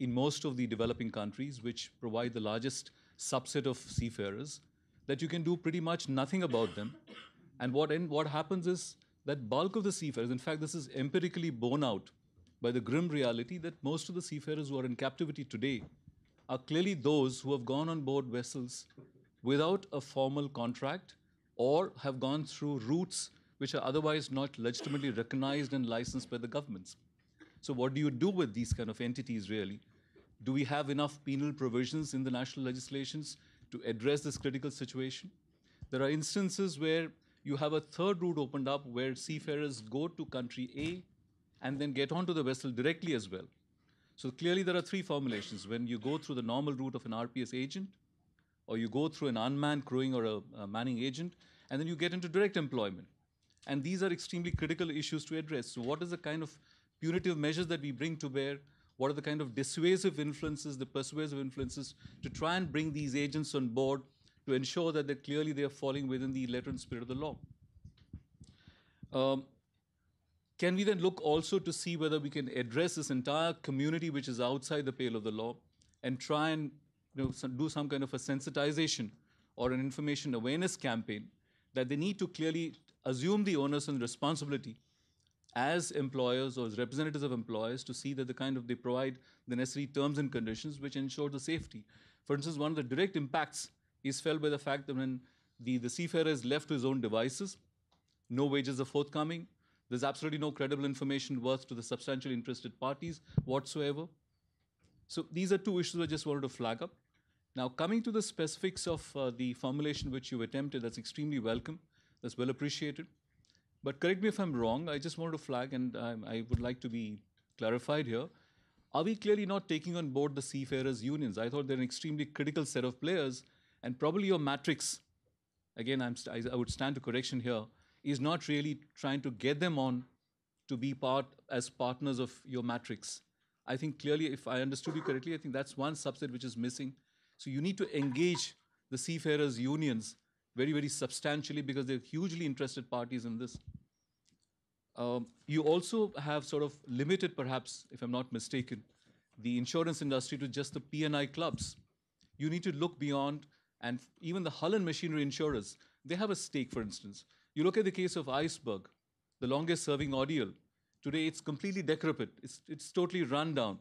in most of the developing countries, which provide the largest subset of seafarers, that you can do pretty much nothing about them. And what happens is that bulk of the seafarers, in fact, this is empirically borne out by the grim reality that most of the seafarers who are in captivity today are clearly those who have gone on board vessels without a formal contract or have gone through routes which are otherwise not legitimately recognized and licensed by the governments. So what do you do with these kind of entities, really? Do we have enough penal provisions in the national legislations to address this critical situation? There are instances where you have a third route opened up where seafarers go to country A and then get onto the vessel directly as well. So clearly there are three formulations. When you go through the normal route of an RPS agent, or you go through an unmanned crewing or a manning agent, and then you get into direct employment. And these are extremely critical issues to address. So what is the kind of punitive measures that we bring to bear? What are the kind of dissuasive influences, the persuasive influences, to try and bring these agents on board to ensure that clearly they are falling within the letter and spirit of the law? Can we then look also to see whether we can address this entire community which is outside the pale of the law and try and do some kind of a sensitization or an information awareness campaign that they need to clearly assume the onus and responsibility as employers or as representatives of employers to see that they provide the necessary terms and conditions which ensure the safety. For instance, one of the direct impacts is felt by the fact that when the seafarer is left to his own devices, no wages are forthcoming, there's absolutely no credible information worth to the substantially interested parties whatsoever. So these are two issues I just wanted to flag up. Now, coming to the specifics of the formulation which you attempted, that's extremely welcome. That's well appreciated. But correct me if I'm wrong, I just wanted to flag, and I would like to be clarified here. Are we clearly not taking on board the seafarers' unions? I thought they're an extremely critical set of players, and probably your matrix, again, I would stand to correction here, is not really trying to get them on to be part as partners of your matrix. I think clearly, if I understood you correctly, I think that's one subset which is missing. So you need to engage the seafarers' unions very, very substantially because they're hugely interested parties in this. You also have sort of limited, perhaps, if I'm not mistaken, the insurance industry to just the P&I clubs. You need to look beyond, and even the hull and machinery insurers, they have a stake, for instance. You look at the case of Iceberg, the longest serving ordeal. Today, it's completely decrepit. It's totally run down.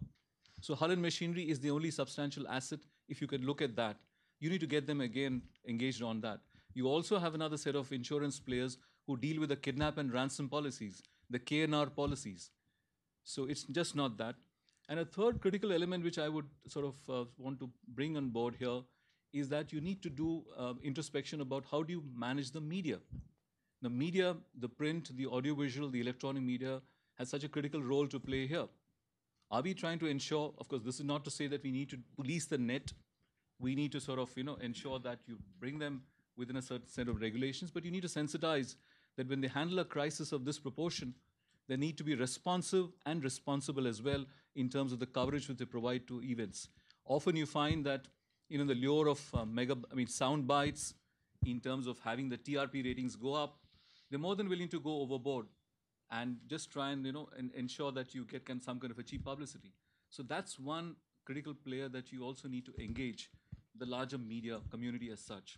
So hull and machinery is the only substantial asset. If you could look at that, you need to get them again engaged on that. You also have another set of insurance players who deal with the kidnap and ransom policies, the KNR policies. So it's just not that. And a third critical element which I would sort of want to bring on board here is that you need to do introspection about how do you manage the media. The media, the print, the audiovisual, the electronic media has such a critical role to play here. Are we trying to ensure, of course, this is not to say that we need to police the net. We need to sort of, ensure that you bring them within a certain set of regulations, but you need to sensitize that when they handle a crisis of this proportion, they need to be responsive and responsible as well in terms of the coverage that they provide to events. Often you find that, the lure of sound bites in terms of having the TRP ratings go up, they're more than willing to go overboard and just try and, ensure that you get some kind of a cheap publicity. So that's one critical player that you also need to engage, the larger media community as such.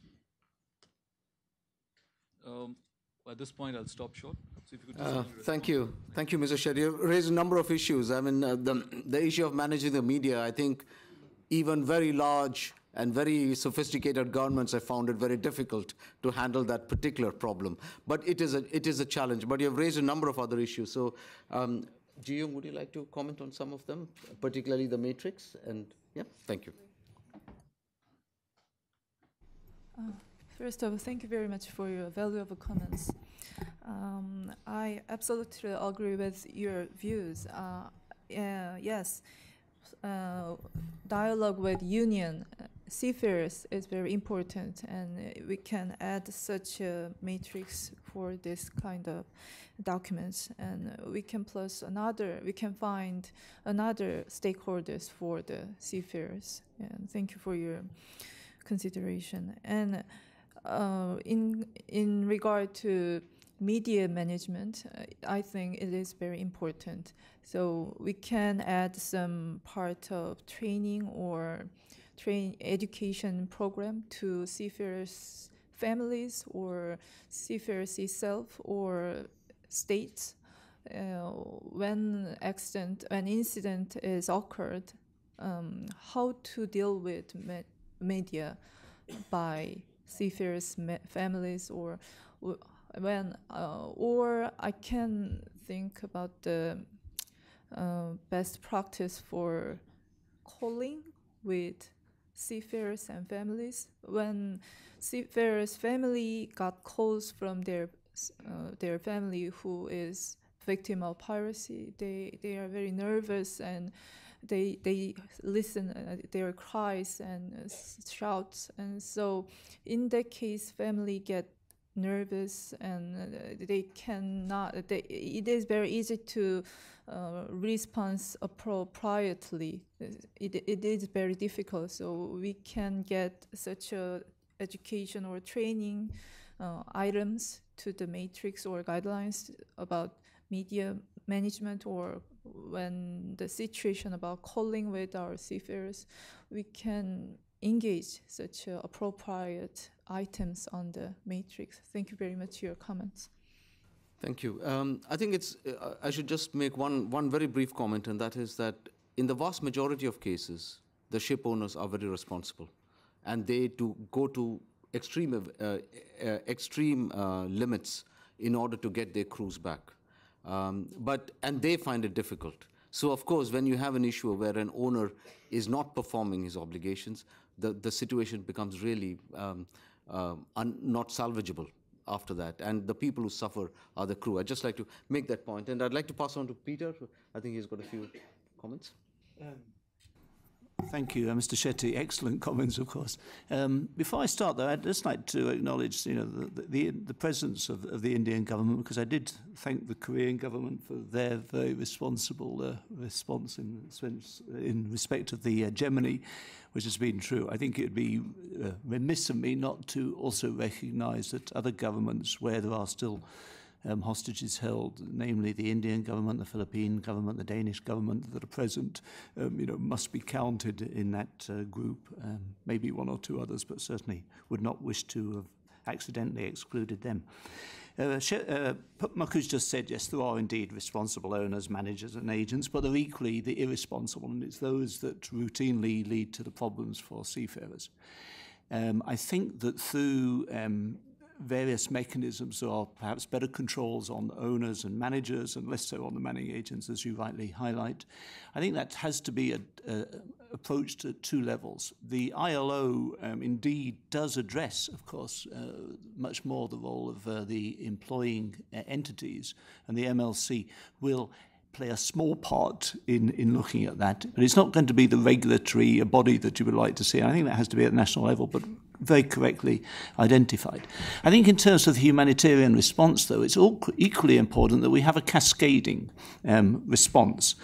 At this point, I'll stop short. So if you could just thank you, Mr. Shetty. You raised a number of issues. I mean, the issue of managing the media, I think even very large and very sophisticated governments have found it very difficult to handle that particular problem. But it is a challenge. But you have raised a number of other issues. So, Jiyong, would you like to comment on some of them, particularly the matrix? And yeah, thank you. First of all, thank you very much for your valuable comments. I absolutely agree with your views. Yes, dialogue with union seafarers is very important, and we can add such a matrix for this kind of documents, and we can find another stakeholders for the seafarers. And thank you for your consideration. And in regard to media management, I think it is very important. So we can add some part of training or education program to seafarers' families or seafarers itself or states. When incident is occurred, how to deal with media by seafarers' families, or I can think about the best practice for calling with seafarers and families. When seafarers' family got calls from their family who is victim of piracy, they are very nervous, and they listen their cries and shouts, and so in that case, family get nervous, and it is very easy to respond appropriately. It is very difficult, so we can get such a education or training items to the matrix or guidelines about media management, or when the situation about calling with our seafarers, we can engage such appropriate items on the matrix. Thank you very much for your comments. Thank you. I think I should just make one very brief comment, and that is that in the vast majority of cases, the ship owners are very responsible, and they go to extreme limits in order to get their crews back. And they find it difficult. So, of course, when you have an issue where an owner is not performing his obligations, the situation becomes really not salvageable after that. And the people who suffer are the crew. I'd just like to make that point. And I'd like to pass on to Peter. I think he's got a few comments. Thank you, Mr. Shetty. Excellent comments, of course. Before I start, though, I'd just like to acknowledge, the presence of the Indian government, because I did thank the Korean government for their very responsible response in respect of the hegemony, which has been true. I think it would be remiss of me not to also recognise that other governments where there are still hostages held, namely the Indian government, the Philippine government, the Danish government that are present, must be counted in that group. Maybe one or two others, but certainly would not wish to have accidentally excluded them. Maku's just said, yes, there are indeed responsible owners, managers and agents, but they're equally the irresponsible, and it's those that routinely lead to the problems for seafarers. I think that through various mechanisms, there are perhaps better controls on owners and managers and less so on the manning agents, as you rightly highlight. I think that has to be approached at two levels. The ILO indeed does address, of course, much more the role of the employing entities, and the MLC will play a small part in looking at that. But it's not going to be the regulatory body that you would like to see. I think that has to be at the national level, but very correctly identified. I think in terms of the humanitarian response, though, it's equally important that we have a cascading response.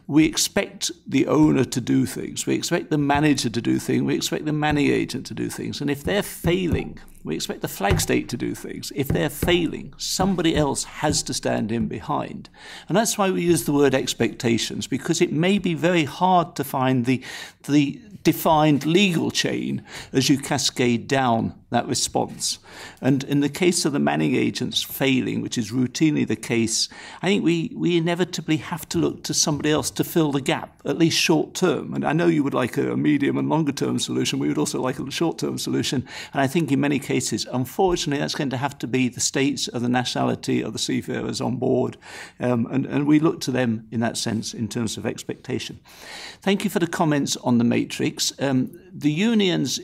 We expect the owner to do things, we expect the manager to do things, we expect the manning agent to do things, and if they're failing, we expect the flag state to do things. If they're failing, somebody else has to stand in behind. And that's why we use the word expectations, because it may be very hard to find the defined legal chain as you cascade down that response. And in the case of the manning agents failing, which is routinely the case, I think we inevitably have to look to somebody else to fill the gap, at least short term. And I know you would like a medium and longer term solution. We would also like a short term solution. And I think in many cases, unfortunately, that's going to have to be the states of the nationality of the seafarers on board. And we look to them in that sense in terms of expectation. Thank you for the comments on the matrix. The unions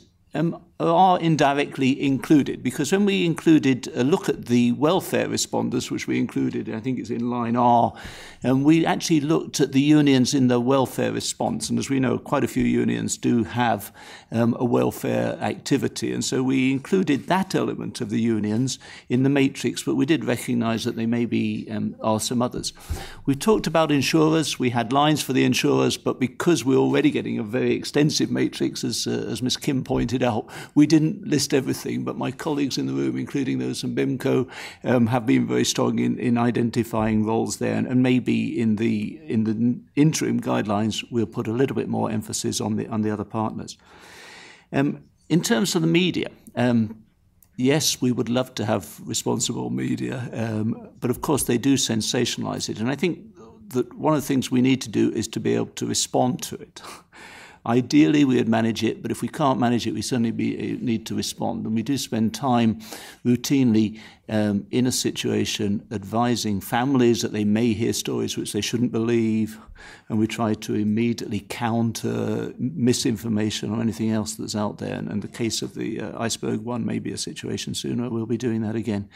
are indirectly included, because when we included a look at the welfare responders, which we included, I think it's in line R, and we actually looked at the unions in the welfare response. And as we know, quite a few unions do have a welfare activity. And so we included that element of the unions in the matrix, but we did recognize that there may be are some others. We talked about insurers. We had lines for the insurers, but because we're already getting a very extensive matrix, as Ms. Kim pointed out, we didn't list everything, but my colleagues in the room, including those from BIMCO, have been very strong in identifying roles there, and maybe in the interim guidelines we'll put a little bit more emphasis on the other partners. In terms of the media, yes, we would love to have responsible media, but of course they do sensationalize it, and I think that one of the things we need to do is to be able to respond to it. Ideally, we would manage it, but if we can't manage it, we certainly need to respond. And we do spend time routinely in a situation advising families that they may hear stories which they shouldn't believe, and we try to immediately counter misinformation or anything else that's out there. And in the case of the Iceberg One, may be a situation soon where we'll be doing that again.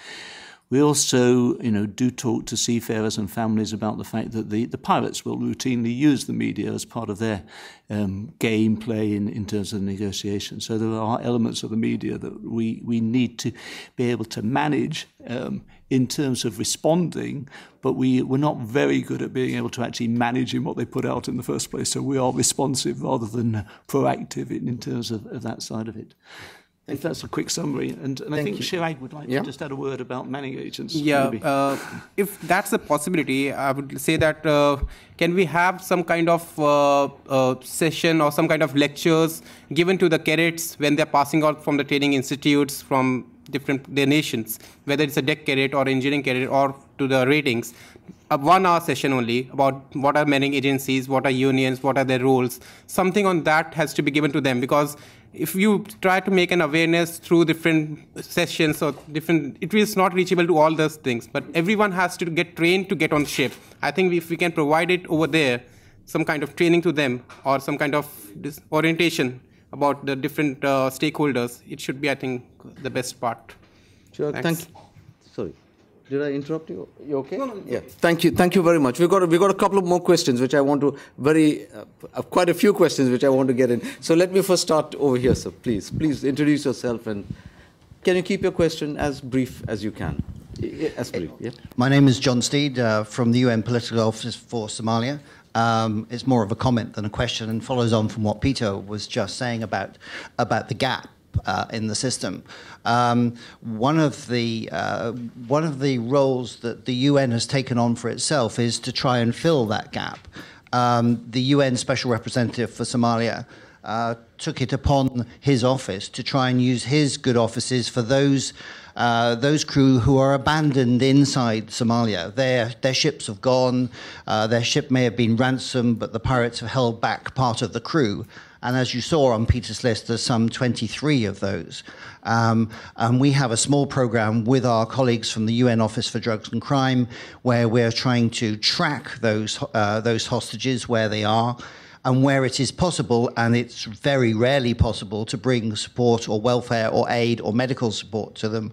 We also, do talk to seafarers and families about the fact that the pirates will routinely use the media as part of their gameplay in terms of negotiation. So there are elements of the media that we need to be able to manage in terms of responding, but we're not very good at being able to actually manage in what they put out in the first place. So we are responsive rather than proactive in terms of that side of it. If that's a quick summary, and I think Chirag would like to just add a word about manning agents. Yeah, if that's a possibility, I would say that can we have some kind of session or some kind of lectures given to the cadets when they're passing out from the training institutes from their nations, whether it's a deck cadet or engineering cadet or to the ratings, a 1 hour session only about what are manning agencies, what are unions, what are their roles. Something on that has to be given to them, because if you try to make an awareness through different sessions or it is not reachable to all those things, but everyone has to get trained to get on ship. I think if we can provide it over there, some kind of training to them or some kind of orientation about the different stakeholders, it should be, I think, the best part. Sure, thank you. Sorry. Did I interrupt you? You okay? No. Yeah. Thank you. Thank you very much. We've got a couple of more questions, which I want to quite a few questions which I want to get in. So let me first start over here, sir. Please introduce yourself, and can you keep your question as brief as you can? As brief. Yeah. My name is John Steed from the UN Political Office for Somalia. It's more of a comment than a question, and follows on from what Peter was just saying about the gap in the system. One of the roles that the UN has taken on for itself is to try and fill that gap. The UN Special Representative for Somalia took it upon his office to try and use his good offices for those crew who are abandoned inside Somalia. Their ships have gone, their ship may have been ransomed, but the pirates have held back part of the crew. And as you saw on Peter's list, there's some 23 of those. And we have a small program with our colleagues from the UN Office for Drugs and Crime, where we're trying to track those hostages where they are, and where it is possible, and it's very rarely possible, to bring support or welfare or aid or medical support to them.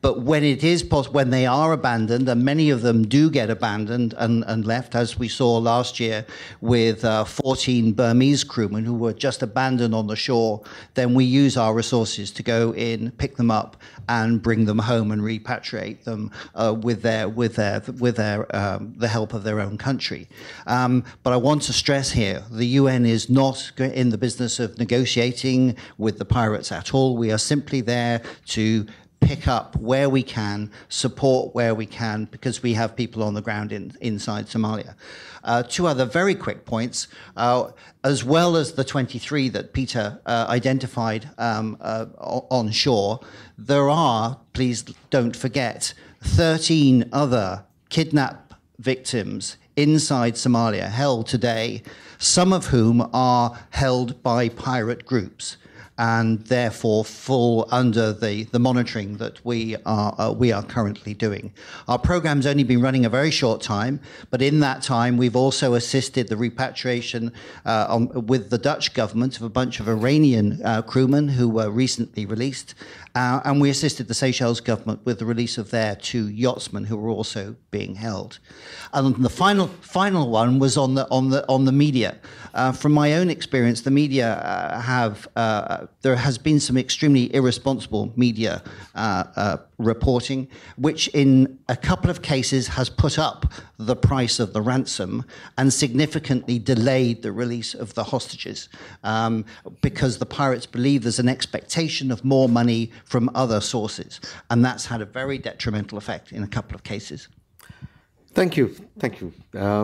But when it is possible, when they are abandoned, and many of them do get abandoned and left, as we saw last year with 14 Burmese crewmen who were just abandoned on the shore, then we use our resources to go in, pick them up, and bring them home and repatriate them with the help of their own country. But I want to stress here, the UN is not in the business of negotiating with the pirates at all. We are simply there to pick up where we can, support where we can, because we have people on the ground inside Somalia. Two other very quick points. As well as the 23 that Peter identified on shore, there are, please don't forget, 13 other kidnap victims inside Somalia held today, some of whom are held by pirate groups, and therefore fall under the monitoring that we are currently doing. Our program's only been running a very short time, but in that time we've also assisted the repatriation with the Dutch government of a bunch of Iranian crewmen who were recently released, and we assisted the Seychelles government with the release of their 2 yachtsmen who were also being held. And the final one was on the media. From my own experience, the media there has been some extremely irresponsible media reporting, which in a couple of cases has put up the price of the ransom and significantly delayed the release of the hostages, because the pirates believe there's an expectation of more money from other sources, and that's had a very detrimental effect in a couple of cases. Thank you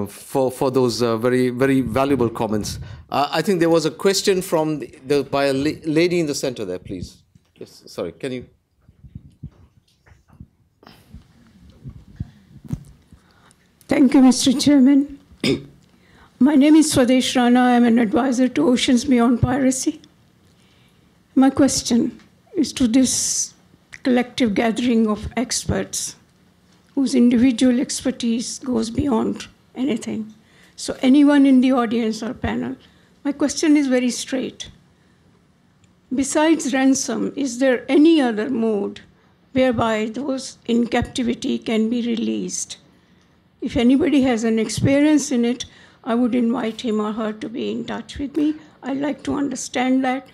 for those very, very valuable comments. I think there was a question from by a lady in the center there, please. Yes, sorry, can you? Thank you, Mr. Chairman. My name is Swadesh Rana. I am an advisor to Oceans Beyond Piracy. My question is to this collective gathering of experts whose individual expertise goes beyond anything. So anyone in the audience or panel, my question is very straight. Besides ransom, is there any other mode whereby those in captivity can be released? If anybody has an experience in it, I would invite him or her to be in touch with me. I'd like to understand that.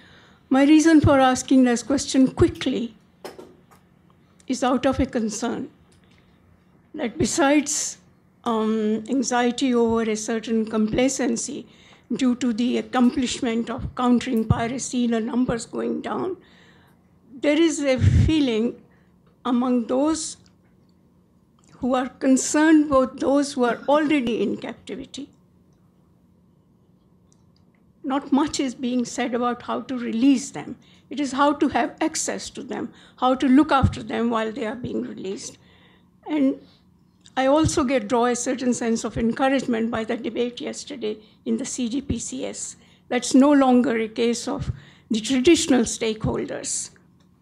My reason for asking this question quickly is out of a concern that besides anxiety over a certain complacency due to the accomplishment of countering piracy, the numbers going down, there is a feeling among those who are concerned about those who are already in captivity. Not much is being said about how to release them. It is how to have access to them, how to look after them while they are being released. And I also draw a certain sense of encouragement by the debate yesterday in the CGPCS. That's no longer a case of the traditional stakeholders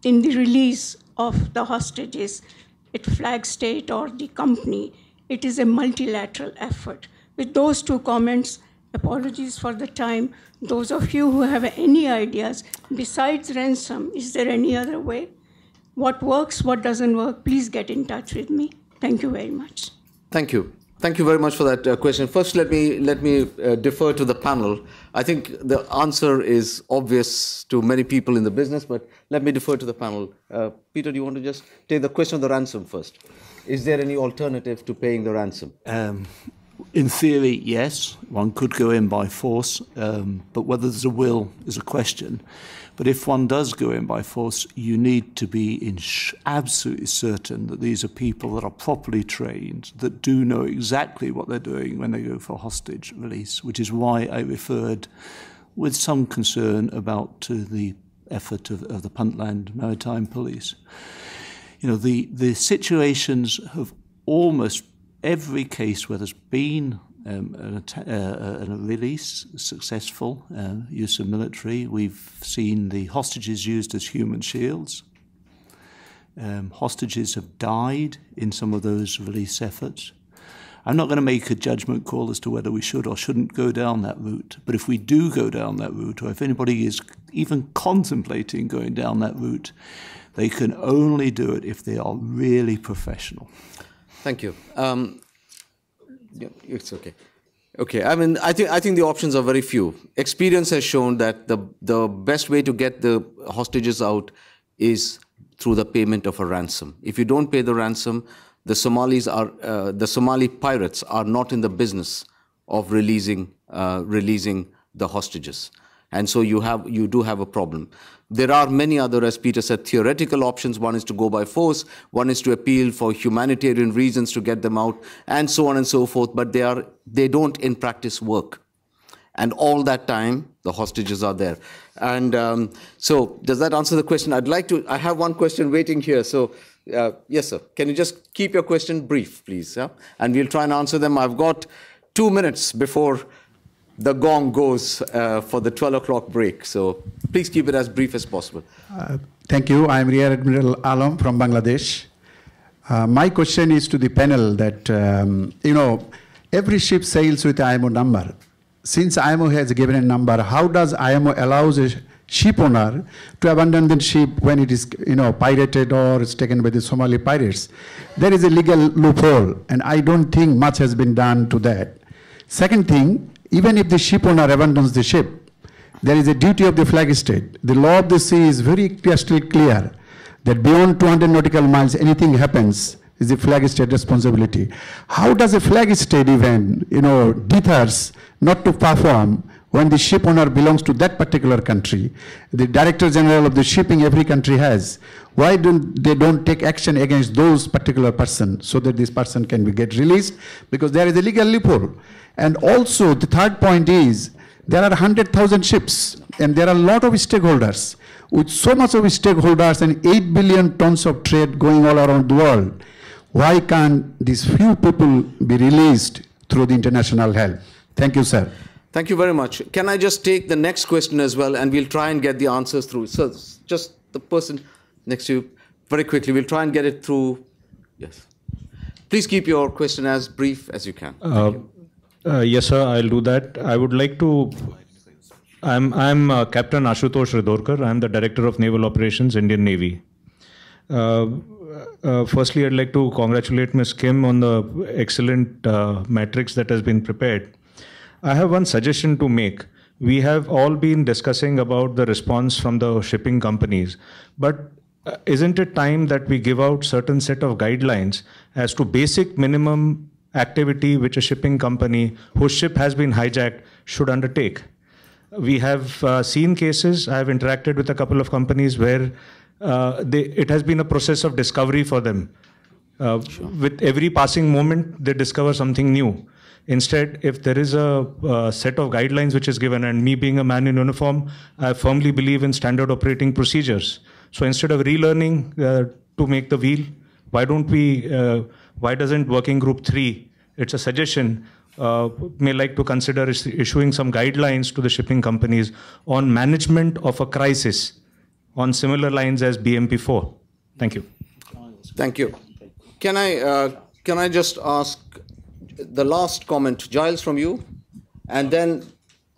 in the release of the hostages at flag state or the company. It is a multilateral effort. With those 2 comments, apologies for the time. Those of you who have any ideas, besides ransom, is there any other way? What works, what doesn't work, please get in touch with me. Thank you very much. Thank you. Thank you very much for that question. First, let me defer to the panel. I think the answer is obvious to many people in the business, but let me defer to the panel. Peter, do you want to just take the question of the ransom first? Is there any alternative to paying the ransom? In theory, yes, one could go in by force, but whether there's a will is a question. But if one does go in by force, you need to be absolutely certain that these are people that are properly trained, that do know exactly what they're doing when they go for hostage release, which is why I referred with some concern about the effort of the Puntland Maritime Police. You know, the situations of almost every case where there's been a release, successful use of military, we've seen the hostages used as human shields. Hostages have died in some of those release efforts. I'm not going to make a judgment call as to whether we should or shouldn't go down that route, but if we do go down that route, or if anybody is even contemplating going down that route, they can only do it if they are really professional. Thank you. Yeah, it's okay. Okay, I mean, I think the options are very few. Experience has shown that the best way to get the hostages out is through the payment of a ransom. If you don't pay the ransom, the Somali pirates are not in the business of releasing the hostages, and so you do have a problem. There are many other, as Peter said, theoretical options. One is to go by force, one is to appeal for humanitarian reasons to get them out, and so on and so forth, but they don't in practice work. And all that time, the hostages are there. And so does that answer the question? I have one question waiting here. So yes, sir. Can you just keep your question brief, please? Yeah? And we'll try and answer them. I've got 2 minutes before the gong goes for the 12 o'clock break. So please keep it as brief as possible. Thank you. I'm Rear Admiral Alam from Bangladesh. My question is to the panel that, every ship sails with IMO number. Since IMO has given a number, how does IMO allows a ship owner to abandon the ship when it is, pirated or is taken by the Somali pirates? There is a legal loophole, and I don't think much has been done to that. Second thing, even if the ship owner abandons the ship, there is a duty of the flag state. The law of the sea is very crystal clear that beyond 200 nautical miles, anything happens is the flag state responsibility. How does a flag state even, deters not to perform when the ship owner belongs to that particular country? The Director General of the shipping every country has. Why don't they take action against those particular person so that this person can get released? Because there is a legal loophole. And also the third point is there are 100,000 ships and there are a lot of stakeholders. With so much of stakeholders and 8 billion tons of trade going all around the world, why can't these few people be released through the international help? Thank you, sir. Thank you very much. Can I just take the next question as well, and we'll try and get the answers through. So just the person next to you, very quickly, we'll try and get it through. Yes. Please keep your question as brief as you can. Yes, sir, I'll do that. I would like to, I'm Captain Ashutosh Ridorkar. I'm the Director of Naval Operations, Indian Navy. Firstly, I'd like to congratulate Ms. Kim on the excellent matrix that has been prepared. I have one suggestion to make. We have all been discussing about the response from the shipping companies, but isn't it time that we give out certain set of guidelines as to basic minimum activity which a shipping company whose ship has been hijacked should undertake? We have seen cases, I have interacted with a couple of companies where it has been a process of discovery for them. With every passing moment, they discover something new. Instead, if there is a set of guidelines which is given, and me being a man in uniform, I firmly believe in standard operating procedures. So instead of relearning to make the wheel, why doesn't Working Group 3, it's a suggestion, may like to consider issuing some guidelines to the shipping companies on management of a crisis on similar lines as BMP4. Thank you. Thank you. Can I just ask the last comment, Giles, from you, and then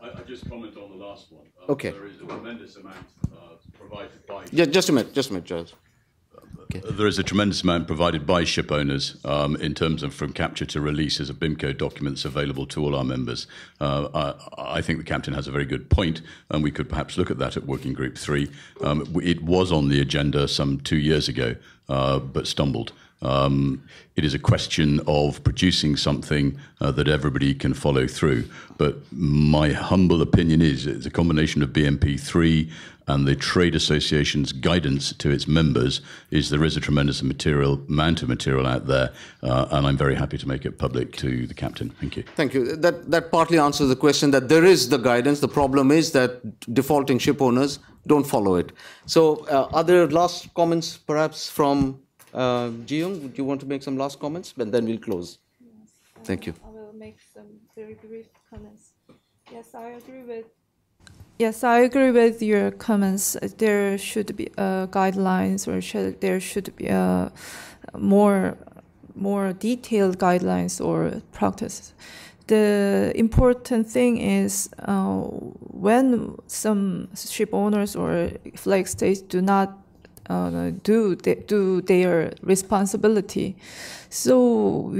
I just comment on the last one. Okay. There is a tremendous amount provided by. Yeah, just a minute, Giles. There is a tremendous amount provided by ship owners in terms of from capture to release as a BIMCO document that's available to all our members. I think the captain has a very good point, and we could perhaps look at that at Working Group 3. It was on the agenda some 2 years ago, but stumbled. It is a question of producing something that everybody can follow through. But my humble opinion is it's a combination of BMP3 and the Trade Association's guidance to its members is there is a tremendous amount of material out there, and I'm very happy to make it public to the captain. Thank you. Thank you. That partly answers the question that there is the guidance. The problem is that defaulting ship owners don't follow it. So are there last comments perhaps from Jiyoung? Would you want to make some last comments? And then we'll close. Yes, Thank you. I will make some very brief comments. Yes, I agree with. Yes, I agree with your comments. There should be guidelines, or there should be more detailed guidelines or practices. The important thing is when some ship owners or flag states do not do their responsibility, so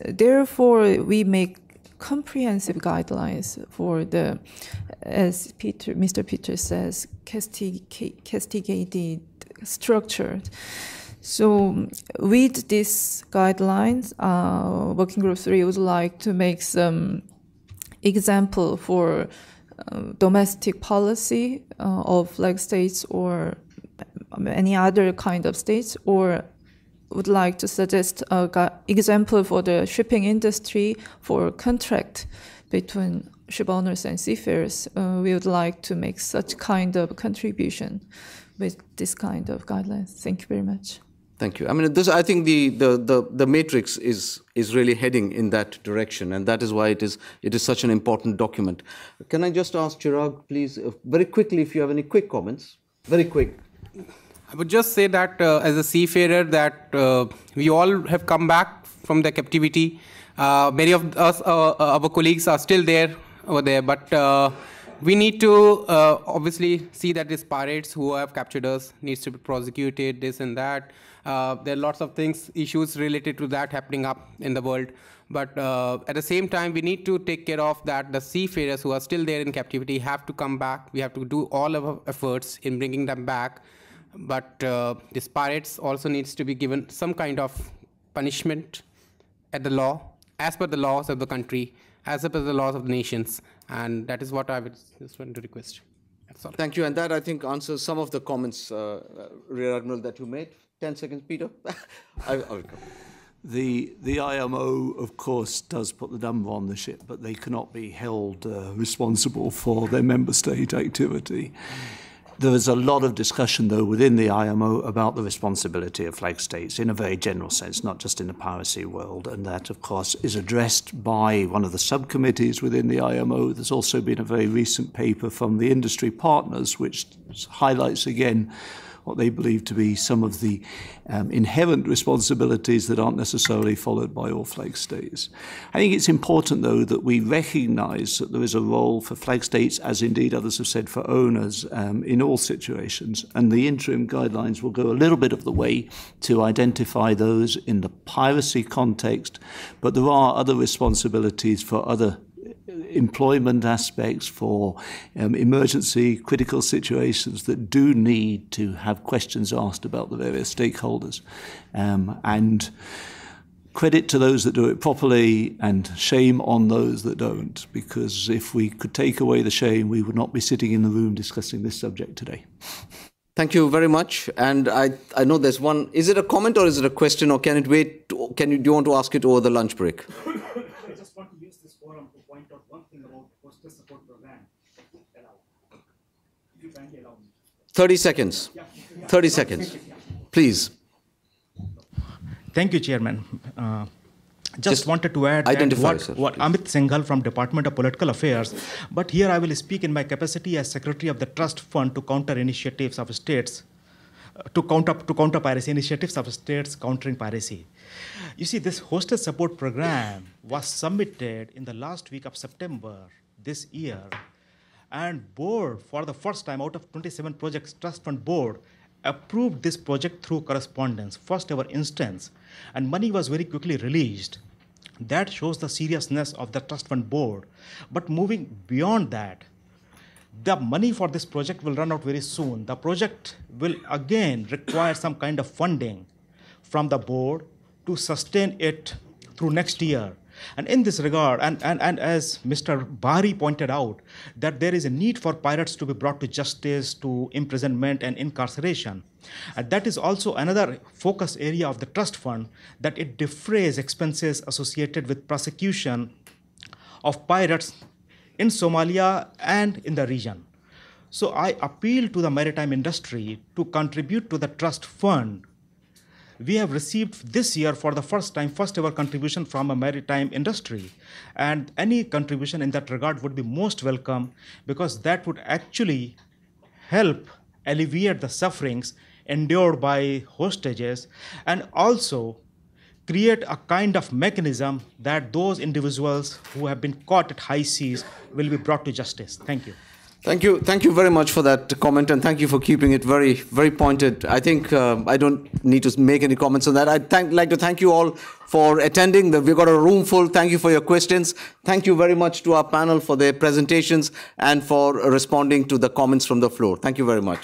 therefore we make comprehensive guidelines for the, as Mr. Peter says, castigated structure. So with these guidelines, Working Group 3 would like to make some example for domestic policy of flag states or any other kind of states, or would like to suggest an example for the shipping industry for contract between ship owners and seafarers. We would like to make such kind of contribution with this kind of guidelines. Thank you very much. Thank you. I mean, I think the matrix is really heading in that direction, and that is why it is such an important document. Can I just ask Chirag, please, very quickly, if you have any quick comments, very quick. I would just say that as a seafarer, that we all have come back from the captivity. Many of us, our colleagues, are still over there, but we need to obviously see that these pirates who have captured us needs to be prosecuted, this and that. There are lots of issues related to that happening up in the world. But at the same time, we need to take care of that the seafarers who are still there in captivity have to come back. We have to do all our efforts in bringing them back. But these pirates also needs to be given some kind of punishment at the law, as per the laws of the country, as per the laws of the nations. And that is what I would just want to request. Thank you. And that, I think, answers some of the comments, Rear Admiral, that you made. 10 seconds, Peter. I will come. The IMO, of course, does put the number on the ship, but they cannot be held responsible for their member state activity. There is a lot of discussion, though, within the IMO about the responsibility of flag states in a very general sense, not just in the piracy world. And that, of course, is addressed by one of the subcommittees within the IMO. There's also been a very recent paper from the industry partners, which highlights again what they believe to be some of the inherent responsibilities that aren't necessarily followed by all flag states. I think it's important, though, that we recognise that there is a role for flag states, as indeed others have said, for owners in all situations, and the interim guidelines will go a little bit of the way to identify those in the piracy context, but there are other responsibilities for other employment aspects, for emergency critical situations that do need to have questions asked about the various stakeholders. And credit to those that do it properly and shame on those that don't, because if we could take away the shame, we would not be sitting in the room discussing this subject today. Thank you very much. And I know there's one. Is it a comment or is it a question, or can it wait? Do you want to ask it over the lunch break? I just want to use this forum to point out one thing about the postal support program. If you kindly allow me. 30 seconds. 30 seconds. Please. Thank you, Chairman. Just wanted to add what Amit Singhal from Department of Political Affairs, but here I will speak in my capacity as Secretary of the Trust Fund to counter initiatives of states, to counter piracy initiatives of states countering piracy. You see, this hostage support program was submitted in the last week of September this year, and board, for the first time out of 27 projects, Trust Fund board approved this project through correspondence, first ever instance, and money was very quickly released. That shows the seriousness of the trust fund board. But moving beyond that, the money for this project will run out very soon. The project will again require some kind of funding from the board to sustain it through next year. And in this regard, and as Mr. Bari pointed out, that there is a need for pirates to be brought to justice, to imprisonment and incarceration. And that is also another focus area of the trust fund, that it defrays expenses associated with prosecution of pirates in Somalia and in the region. So I appeal to the maritime industry to contribute to the trust fund. We have received this year for the first time, first ever contribution from a maritime industry. And any contribution in that regard would be most welcome, because that would actually help alleviate the sufferings endured by hostages, and also create a kind of mechanism that those individuals who have been caught at high seas will be brought to justice. Thank you. Thank you very much for that comment, and thank you for keeping it very, very pointed. I think I don't need to make any comments on that. I'd like to thank you all for attending. We've got a room full. Thank you for your questions. Thank you very much to our panel for their presentations and for responding to the comments from the floor. Thank you very much.